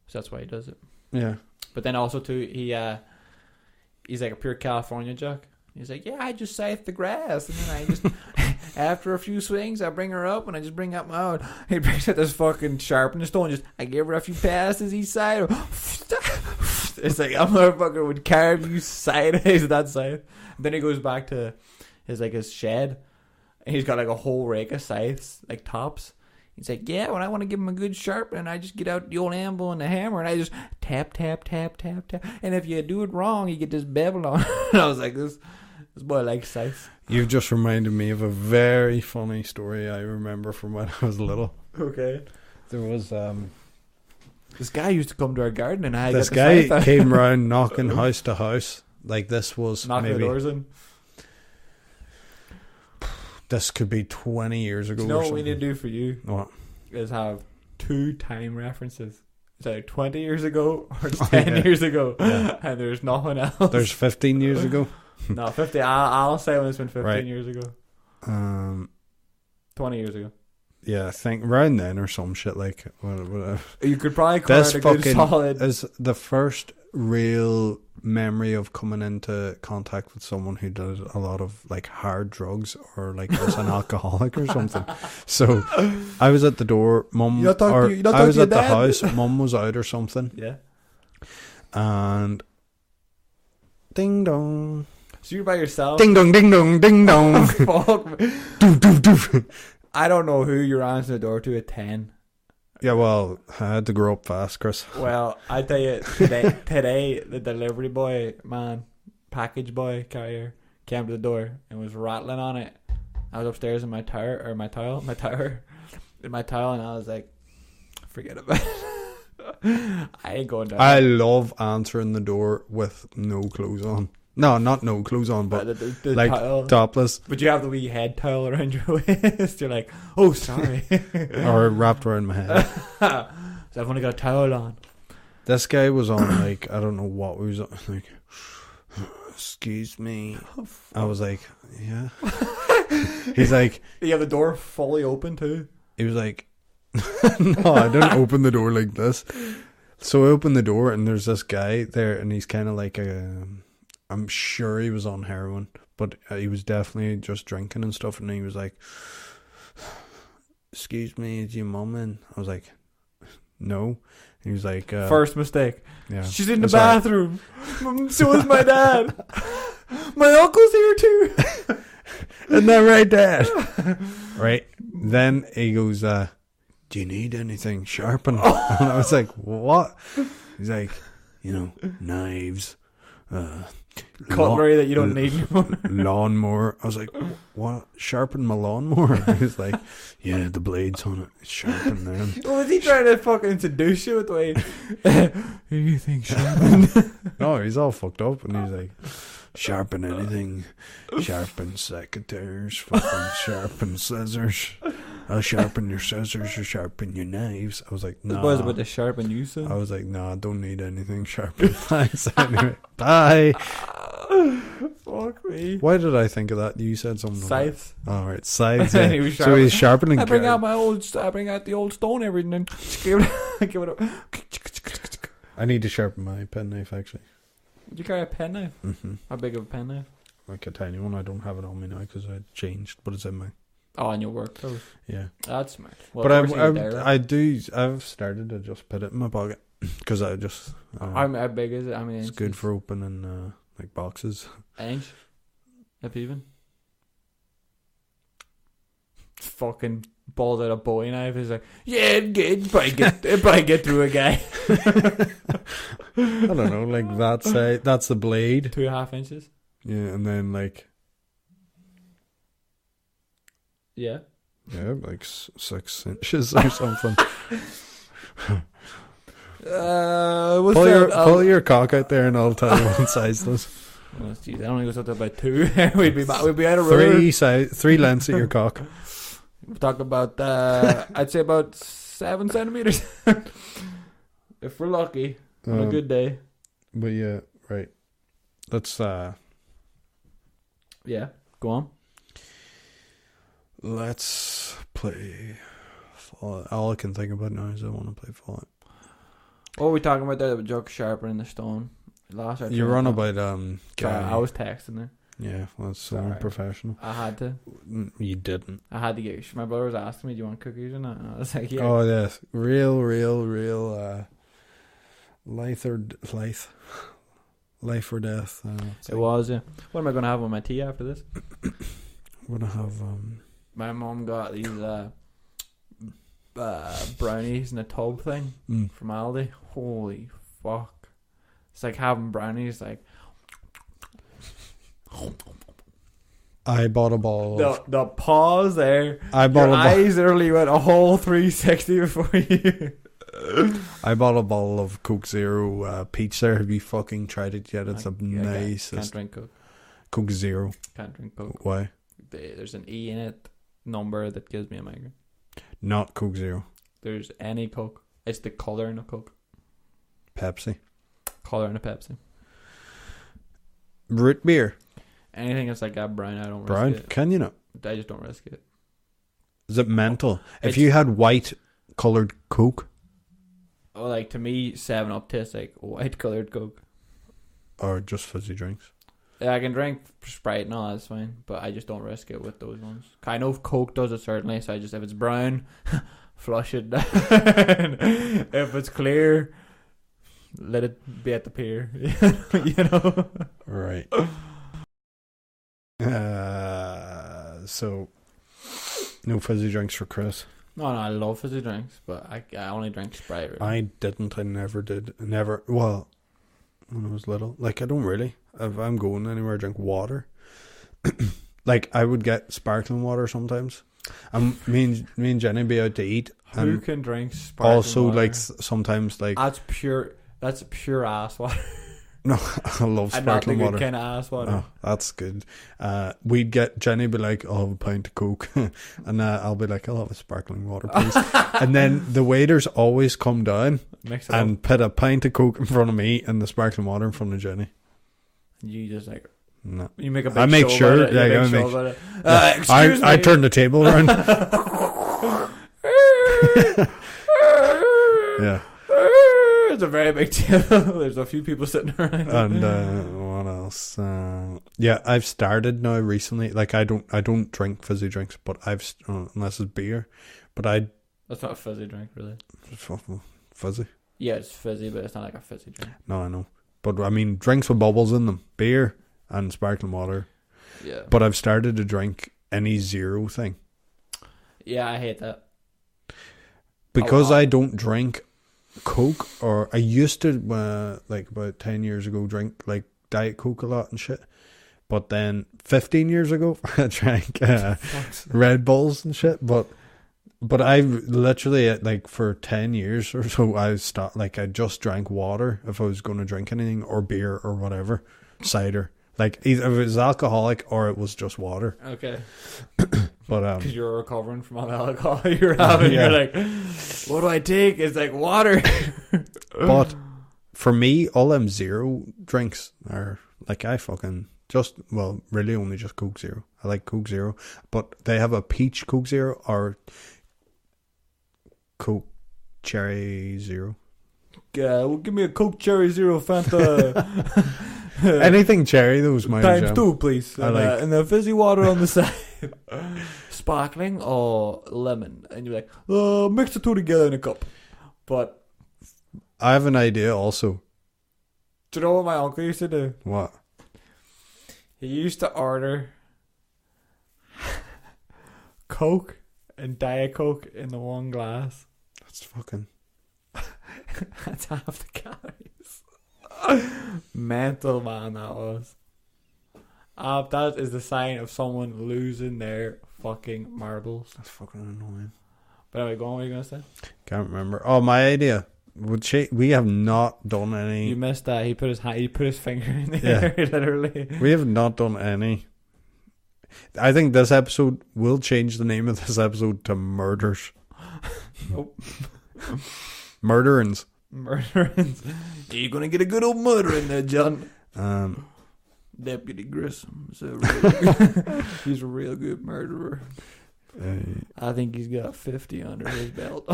So that's why he does it. Yeah. But then also too, he's like a pure California jock. He's like, yeah, I just scythe the grass, and then I just after a few swings, I bring her up and I just bring out my own. He brings out this fucking sharpening stone, just I give her a few passes each side. It's like a motherfucker would carve you sideways with that scythe. Then he goes back to his shed, and he's got like a whole rake of scythes, like tops. He's like, yeah, when I want to give him a good sharpen, I just get out the old anvil and the hammer, and I just tap, tap, tap, tap, tap. And if you do it wrong, you get this bevel on. And I was like, this boy likes scythes. You've just reminded me of a very funny story I remember from when I was little. Okay. There was This guy used to come to our garden, and I this got the guy scythe out. came round knocking house to house. Like this was knocking the maybe doors in. this could be 20 years ago. Do you know or what something. we need to do for you? What? Is have 2 time references. It's either 20 years ago or it's Oh, 10 yeah. years ago. Yeah. And there's nothing else. There's 15 years ago. No, 50. I'll say when it's been 15 Right. years ago. 20 years ago. Yeah, I think round then or some shit like whatever. You could probably This call it a good fucking solid. is the first real memory of coming into contact with someone who did a lot of like hard drugs or like was an alcoholic or something. So I was at the door, mum, You not talk to or you not I talk was to your at the dad? house, mum was out or something, Yeah. and ding dong, So you're by yourself. ding dong, ding dong, ding dong. Fuck me. Doof, doof, doof. I don't know who you're answering the door to at 10. Yeah, well, I had to grow up fast, Chris. Well, I tell you, today the delivery boy, man, package boy, carrier, came to the door and was rattling on it. I was upstairs in my tower, and I was like, forget about it. I ain't going down. I love answering the door with no clothes on. No, not no clothes on, but the like towel. topless But you have the wee head towel around your waist. You're like, oh, sorry. or wrapped around my head. So I've only got a towel on. This guy was on like I don't know what we was on, like. Excuse me. I was like, yeah. He's like, You have the door fully open too. he was like, no, I didn't open the door like this. So I opened the door and there's this guy there, and he's kind of like I'm sure he was on heroin, but he was definitely just drinking and stuff. And he was like, "Excuse me, is your mum in?" I was like, "No." He was like, First mistake. yeah. She's in the Sorry. bathroom. So is my dad. My uncle's here too. Isn't that right, Dad? Right. Then he goes, "Do you need anything sharpened?" And I was like, "What?" He's like, knives, Cutlery that you don't need anymore. lawnmower. I was like, "What? Sharpen my lawnmower?" He was like, "Yeah, the blades on it. Sharpen them." Was he trying to fucking seduce you with the way? Who do you think sharpened? No, he's all fucked up, and he's like, "Sharpen anything. Sharpen secateurs. Fucking sharpen scissors. I'll sharpen your scissors or sharpen your knives." I was like, This "Nah." boy's about to sharpen you, I son. was like, "Nah, I don't need anything sharpened." Thanks. Anyway, bye. Fuck me. Why did I think of that? You said something. Scythes. All right, sides. And Yeah. he was So he's sharpening. I bring out the old stone every and then give it up. I need to sharpen my penknife actually. Would you carry a penknife? Mm-hmm. How big of a penknife? Like a tiny one. I don't have it on me now because I changed, but it's in my Oh, on your work clothes. yeah. That's smart. Well, But of course you dare that. I've started to just put it in my pocket because I just How big is it? I mean, it's good for opening like boxes. an inch. If even. Fucking balls out a Bowie knife. He's like, yeah, it'd probably get through a guy. I don't know, like that side. That's the blade. 2.5 inches. Yeah, and then like Yeah. like 6 inches or something. What's Pull that? your cock out there, and I'll tell you what size this. Oh, geez, that only goes up to about 2. We'd be out of room. Three lengths at your cock. We're talking about, I'd say about 7 centimeters. If we're lucky, on a good day. But yeah, right. Let's Yeah, go on. let's play Fallout. All I can think about now is I want to play Fallout. What were we talking about there? The joke sharper in the stone. Last You're on about Sorry, Gary. I was texting there. Yeah, well, that's so Sorry. unprofessional. I had to. You didn't. I had to get. My brother was asking me, "Do you want cookies or not?" And I was like, "Yeah." Oh yes, real. Life or death. It was. Yeah. What am I gonna have on my tea after this? I'm gonna have My mom got these brownies in a tub thing from Aldi. Holy fuck! It's like having brownies. Like I bought a ball. the pause there. I bought Your a eyes literally went a whole 360 before you. I bought a bottle of Coke Zero peach there. Have you fucking tried it yet? It's Can't drink Coke. Coke Zero. Can't drink Coke. Why? There's an E in it number that gives me a migraine. Not Coke Zero. There's any Coke. It's the colour in a Coke. Pepsi. Colour in a Pepsi. Root beer. Anything that's like that brown, I don't Brown. risk it. Can you not? I just don't risk it. Is it mental? If It's- you had white colored Coke Oh, like to me, 7-Up tastes like white coloured Coke. or just fizzy drinks. Yeah, I can drink Sprite and all, that's fine. But I just don't risk it with those ones. I know Coke does it certainly, so I just, if it's brown, flush it down. If it's clear, let it be at the pier. You know? Right. So no fizzy drinks for Chris. No, I love fizzy drinks, but I only drink Sprite. Really. I didn't. I never did. Never. Well, when I was little, like I don't really. If I'm going anywhere, I drink water. Like I would get sparkling water sometimes. Me and Jenny be out to eat. Who can drink sparkling Also, water? like sometimes, like That's pure ass water. no, I love And not the sparkling good water. kind of ass water. Oh, that's good. We'd get Jenny be like, "I'll have a pint of Coke," and I'll be like, "I'll have a sparkling water, please." And then the waiters always come down Mix it and put a pint of Coke in front of me and the sparkling water in front of Jenny. up. You just like No, you make a big I make show sure. about it. You Yeah, make I show make. about it. Yeah. Excuse me. I turn the table around. Yeah, It's a very big table. There's a few people sitting around. and what else? Yeah, I've started now recently. Like I don't drink fizzy drinks, but unless it's beer. But That's not a fizzy drink, really. fizzy. Yeah, it's fizzy, but it's not like a fizzy drink. No, I know. But I mean, drinks with bubbles in them, beer and sparkling water. Yeah. But I've started to drink any zero thing Yeah, I hate that. because lot. I don't drink Coke, or I used to like about 10 years ago drink like Diet Coke a lot and shit. But then 15 years ago I drank Red Bulls and shit. But I literally like for 10 years or so I stopped. Like I just drank water if I was going to drink anything, or beer or whatever, cider. Like either if it was alcoholic or it was just water. Okay. But Because you're recovering from all the alcohol you're having. Yeah. You're like, what do I take? It's like water. but for me, all them zero drinks are like I fucking really only just Coke Zero. I like Coke Zero, but they have a peach Coke Zero or Coke Cherry Zero. Well, give me a Coke Cherry Zero Fanta. Anything cherry, those my Times jam. 2, please. I like- And the fizzy water on the side. Sparkling or lemon. And you're like, mix the two together in a cup. But I have an idea also. do you know what my uncle used to do? What? He used to order Coke and Diet Coke in the one glass. That's fucking. That's half the calories. Mental, man, that was. That is the sign of someone losing their fucking marbles. That's fucking annoying. But anyway, go on, what are you going to say? Can't remember. Oh, my idea We have not done any. You missed that. He put his finger in the Yeah. air, literally. We have not done any. I think this episode will change the name of this episode to Murders. Nope. Murderings. Murderings. You're gonna get a good old murder in there, John. Deputy Grissom is he's a real good murderer. I think he's got 50 under his belt.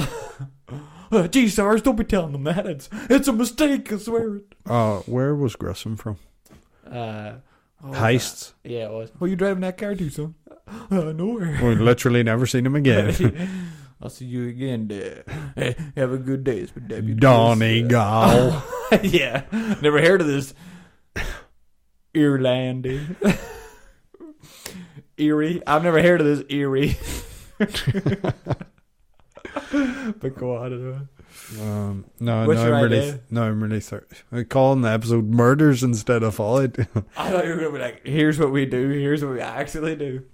Gee, Sarge, don't be telling them that. It's a mistake, I swear it. Where was Grissom from? Heists. Yeah, it was. Oh, you driving that car too, son? Nowhere. We've literally never seen him again. I'll see you again, Dad. Hey, have a good day. It's been Deputy Donegal. Yeah, never heard of this. Ireland, dude. Erie. I've never heard of this Erie. But go on anyway. I'm really sorry. I call the episode Murders instead of Fallout. I thought you were gonna be like, here's what we do, here's what we actually do.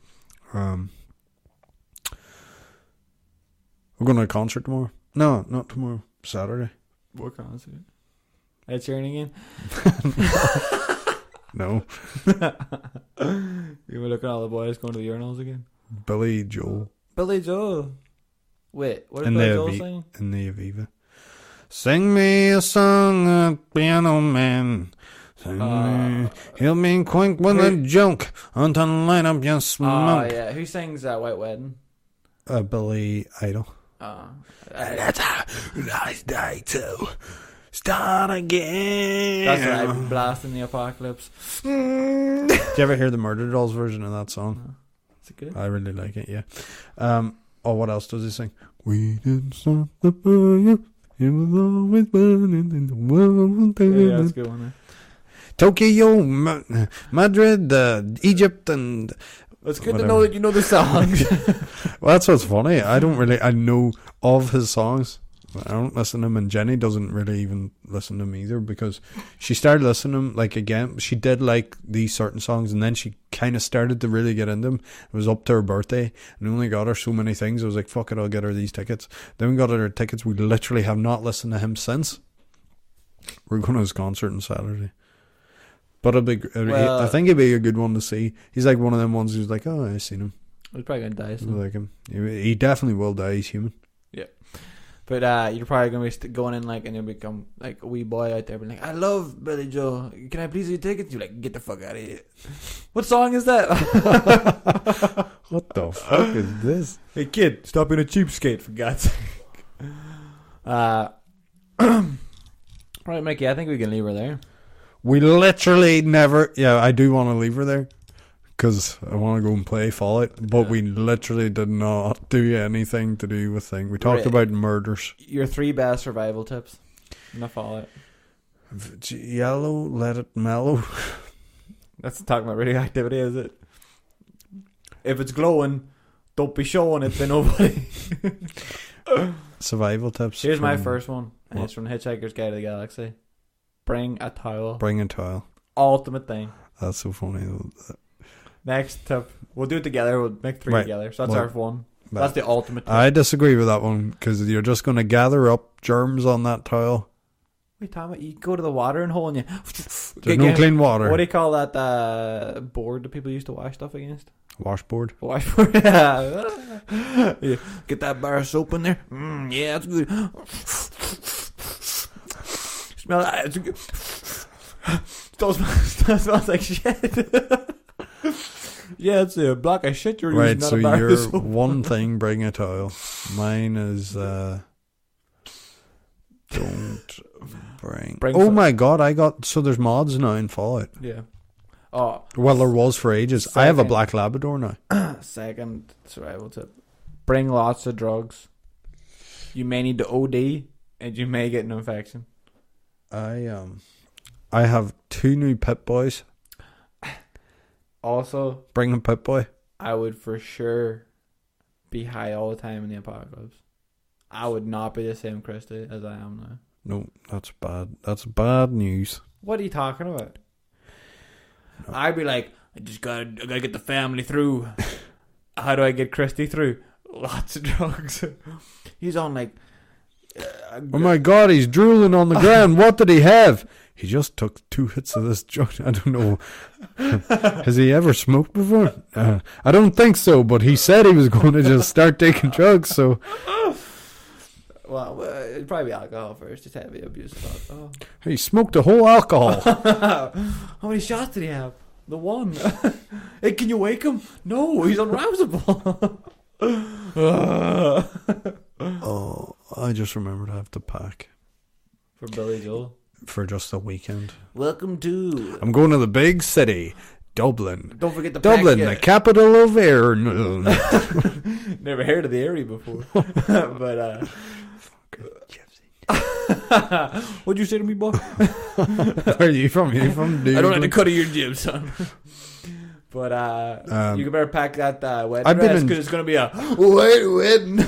We're going to a concert tomorrow. No, not tomorrow. Saturday. What concert? Ed Sheeran again? No. You were looking at all the boys going to the urinals again? Billy Joel. Billy Joel. Wait, what did In Billy the Joel sing? In the Aviva. Sing me a song, piano man. Sing me. He'll be quick with a joke until light up your Oh, smoke. yeah. Who sings White Wedding? Billy Idol. That's a nice day to start again. That's what I'm blasting the apocalypse. Did you ever hear the Murder Dolls version of that song? No. Is it good? I really like it, yeah. What else does he sing? We didn't start the fire. It was always burning in the world. Yeah, that's a good one. Tokyo, Madrid, Egypt, and... It's good whatever. to know that you know the songs. Well, that's what's funny. I know of his songs. I don't listen to him, and Jenny doesn't really even listen to him either, because she started listening to him, like, again, she did like these certain songs, and then she kind of started to really get into them. It was up to her birthday, and we only got her so many things. I was like, fuck it, I'll get her these tickets. Then we got her tickets. We literally have not listened to him since. We're going to his concert on Saturday. But I think it'd be a good one to see. He's like one of them ones who's like, oh, I've seen him. He's probably going to die I soon. like him. He definitely will die. He's human. Yeah. But you're probably going to be going in like, and you'll become like a wee boy out there being like, I love Billy Joel. Can I please have your tickets? You're like, get the fuck out of here. What song is that? What the fuck is this? Hey kid, stop being a cheapskate, for God's sake. Right, Mickey, I think we can leave her there. We literally never... Yeah, I do want to leave her there, because I want to go and play Fallout, but we literally did not do anything to do with things. We talked about murders. Your 3 best survival tips in the Fallout. If it's yellow, let it mellow. That's talking about radioactivity, is it? If it's glowing, don't be showing it to nobody. Survival tips. Here's my first one, and it's from Hitchhiker's Guide to the Galaxy. Bring a towel. Bring a towel. Ultimate thing. That's so funny. Next tip. We'll do it together. We'll make 3 together. So that's our one. That's the ultimate tip. I disagree with that one, because you're just going to gather up germs on that towel. Wait, Tom, you go to the watering hole and you... There's no clean water. What do you call that board that people used to wash stuff against? Washboard. Washboard, yeah. Yeah. Get that bar of soap in there. Yeah, that's good. Smell that. It's good. Smells like shit. Yeah, it's a block of shit you're right, using. so not a bar your of soap. one thing, bring a towel. Mine is don't bring oh my god, there's mods now in Fallout. Yeah. Oh. Well, there was for ages. I have a black Labrador now. Second survival tip. Bring lots of drugs. You may need to OD, and you may get an infection. I have 2 new Pip Boys. Also, bring a Pip Boy. I would for sure be high all the time in the apocalypse. I would not be the same Christy as I am now. No, that's bad. That's bad news. What are you talking about? No. I'd be like, I gotta get the family through. How do I get Christy through? Lots of drugs. He's on like Oh my God, he's drooling on the ground. What did he have? He just took 2 hits of this joint. I don't know. Has he ever smoked before? I don't think so, but he said he was going to just start taking drugs, so... Well, it'd probably be alcohol first, just heavy abuse of alcohol. He smoked a whole alcohol. How many shots did he have? The one. Hey, can you wake him? No, he's unrousable. Oh, I just remembered I have to pack For Billy Joel. for just a weekend. Welcome to... I'm going to the big city, Dublin. Don't forget the Dublin, the capital of Ireland. Never heard of the area before. But, what'd you say to me, boy? Where are you from? You from Dublin? I don't have to cut of your jib, son. But you better pack that wedding I've been dress in- because it's going to be a white wedding. No,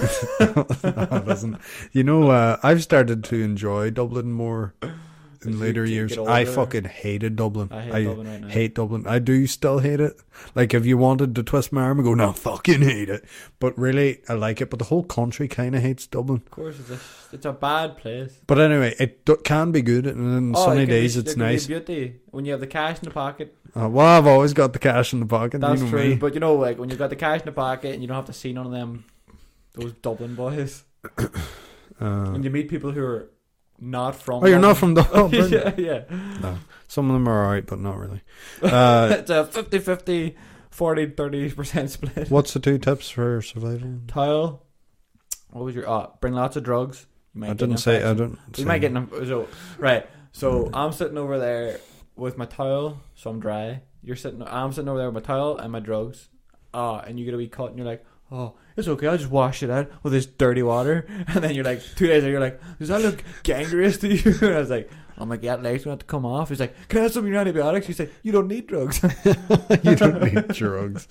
it doesn't. You know, I've started to enjoy Dublin more in As you later get years. older. I fucking hated Dublin. I hate Dublin right now. hate Dublin. I do still hate it. Like, if you wanted to twist my arm and go, no, fucking hate it. But really, I like it. But the whole country kind of hates Dublin. Of course, it's a bad place. But anyway, it can be good. And on sunny days, it's nice. Beauty when you have the cash in the pocket. Well, I've always got the cash in the pocket. That's you know true. me. But you know, like when you've got the cash in the pocket and you don't have to see none of them, those Dublin boys. When you meet people who are not from. Oh, you're not Dublin. from Dublin? Yeah. No. Some of them are alright, but not really. It's a 50-50, 40-30% split. What's the 2 tips for survival? Tile. What was your... bring lots of drugs. You might I get didn't an say. I infection. don't. You say- might get an... Right. So I'm sitting over there with my towel, so I'm dry. I'm sitting over there with my towel and my drugs. And you get a wee cut and you're like, oh, it's okay, I'll just wash it out with this dirty water. And then you're like, 2 days later, you're like, does that look gangrenous to you? And I was like, oh my God, leg's going to have to come off. He's like, can I have some of your antibiotics? He's like, you don't need drugs. You don't need drugs.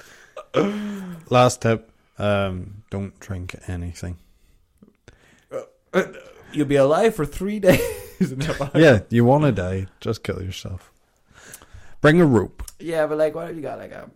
Last tip: don't drink anything. You'll be alive for 3 days. Yeah, you want to die? Just kill yourself. Bring a rope. Yeah, but like, what if you got like a...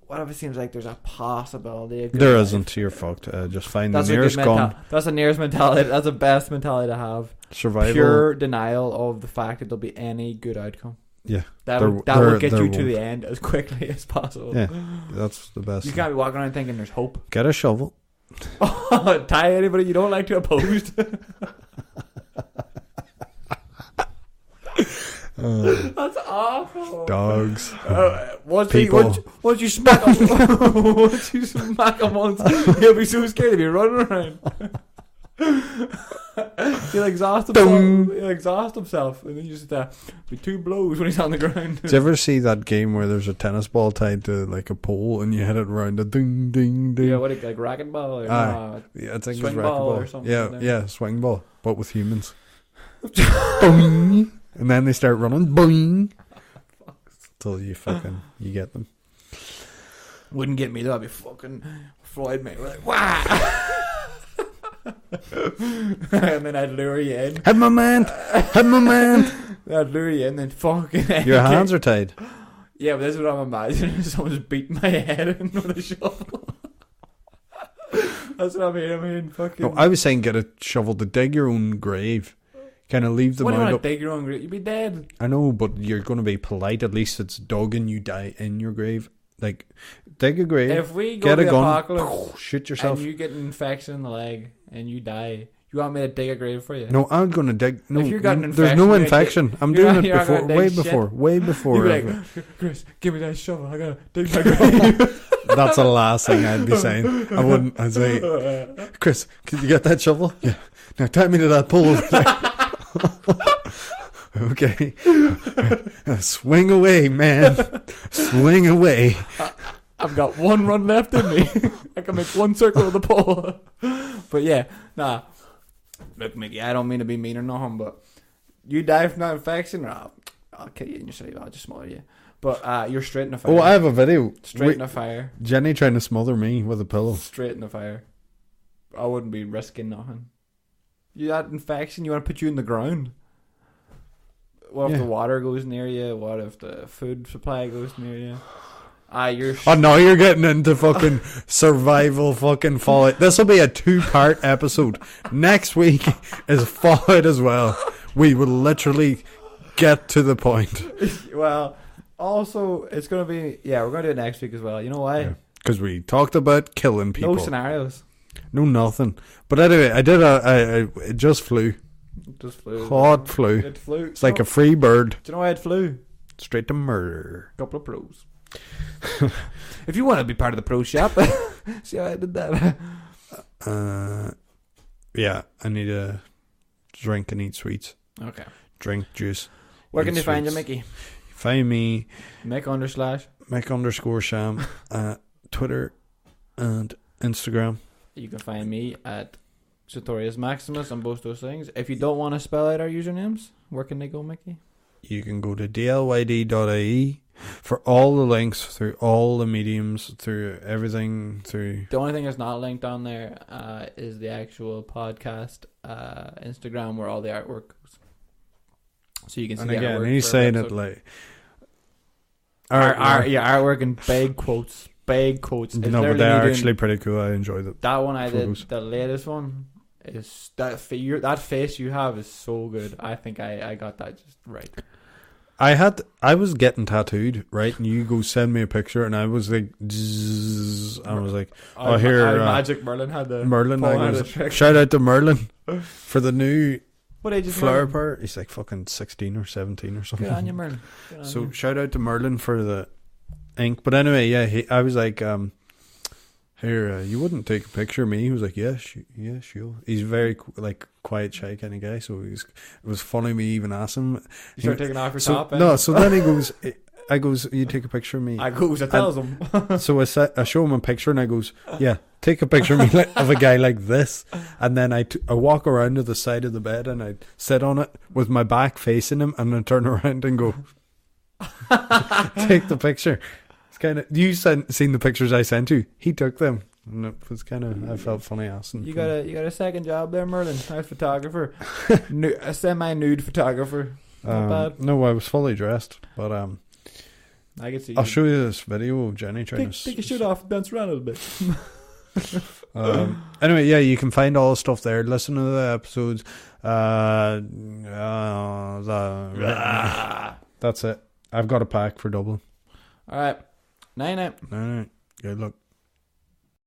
What if it seems like there's a possibility? Of There life? isn't. You're fucked. Just find That's the a good nearest gun. That's the nearest mentality. That's the best mentality to have. Survival. Pure denial of the fact that there'll be any good outcome. Yeah. That There- will there- get there you to won't. the end as quickly as possible. Yeah, that's the best. You can't be walking around thinking there's hope. Get a shovel. Tie anybody you don't like to a post. That's awful. Dogs. Once People. once you smack him, once you smack him once, he'll be so scared to be running around. He'll exhaust himself. He'll exhaust himself, and then you just be 2 blows when he's on the ground. Did you ever see that game where there's a tennis ball tied to like a pole and you hit it around a ding ding ding? Yeah, what like racquetball or Yeah, I think swing it's ball racquetball or something Yeah, like that. yeah, swing ball, but with humans. Boing. And then they start running. Boing. Till you get them. Wouldn't get me though. I'd be fucking Floyd Mayweather. Like, wow. And then I'd lure you in. Have my man. Have my man. I'd lure you in, then fucking. Your hands are tied. Yeah, but this is what I'm imagining. Someone's beating my head in with a shovel. That's what I'm hearing. Fucking. No, I was saying get a shovel to dig your own grave. Kind of leave the What do you mound want up. to dig your own grave? You'd be dead. I know, but you're going to be polite. At least it's dug and you die in your grave. Like, dig a grave. If we go Get to a the gun. apocalypse Shoot yourself. and you get an infection in the leg and you die, you want me to dig a grave for you? No, I'm going to dig. No, If you got an there's infection, no you're infection. I'm you're doing not- it you're not before, gonna dig way shit. before, way before. You'd be like, Chris, give me that shovel. I gotta dig my grave. That's the last thing I'd be saying. I wouldn't. I'd say, Chris, can you get that shovel? Yeah. Now tie me to that pole over there. Okay. Swing away, man. Swing away. I've got 1 run left in me. I can make 1 circle with the pole. But yeah, nah. Look, Mickey, I don't mean to be mean or nothing, but you die from that infection, or I'll kill you in your sleep. I'll just smother you. But you're straight in the fire. Oh, I have a video. Straight in the fire. Jenny trying to smother me with a pillow. Straight in the fire. I wouldn't be risking nothing. You had infection, you want to put you in the ground. What if Yeah. the water goes near you? What if the food supply goes near you? You're Oh, now you're getting into fucking survival fucking Fallout. This will be a 2-part episode. Next week is Fallout as well. We will literally get to the point. well. Also, it's gonna be we're gonna do it next week as well. You know why? Because we talked about killing people. No scenarios. No nothing. But anyway, I did it just flew. It just flew. Hot flew. It flew. It's like a free bird. Do you know why it flew? Straight to murder. Couple of pros. If you want to be part of the pro shop, see how I did that? Yeah, I need a drink and eat sweets. Okay. Drink juice. Where can eat you find you, sweets. Mickey? Find me Mick_Sham. Mick_Sham Twitter and Instagram. You can find me at Sartorius Maximus on both those things. If you don't want to spell out our usernames, where can they go, Mickey? You can go to dlyd.ie for all the links through all the mediums, through everything, through... The only thing that's not linked on there is the actual podcast Instagram where all the artwork goes. So you can see And the again, artwork he's for saying every it episode. like... artwork in big quotes. Big quotes. It's No, but literally they me are doing- actually pretty cool. I enjoy them. That one I photos. did, the latest one, is that that face you have is so good. I think I got that just right. I was getting tattooed, right? And you go send me a picture, and I was like, zzz, I was like, here, Magic Merlin had the Merlin. Paul I had goes, a trick. shout out to Merlin for the new What age is flower Merlin? part. He's like fucking 16 or 17 or something. Good on you, Merlin. Good on So you. shout out to Merlin for the ink. But anyway, yeah, I was like, here, you wouldn't take a picture of me. He was like, yeah, sure. He's very like quiet, shy kind of guy. So it was funny me even asking him. You start taking off your So top. no, so then he goes, I goes, you take a picture of me. I tells him. So I show him a picture and I goes, yeah, take a picture of me of a guy like this. And then I walk around to the side of the bed and I sit on it with my back facing him and then turn around and go, take the picture. It's kind of, you seen the pictures I sent you. He took them. And it was kind of, I felt funny asking. You got a second job there, Merlin. Nice photographer, a semi-nude photographer. Not bad. No, I was fully dressed, but I can see. I'll show you this video of Jenny trying to take your shirt off and dance around a little bit. Anyway, yeah, you can find all the stuff there. Listen to the episodes. That's it. I've got a pack for Dublin. All right. Night. All right. Good luck.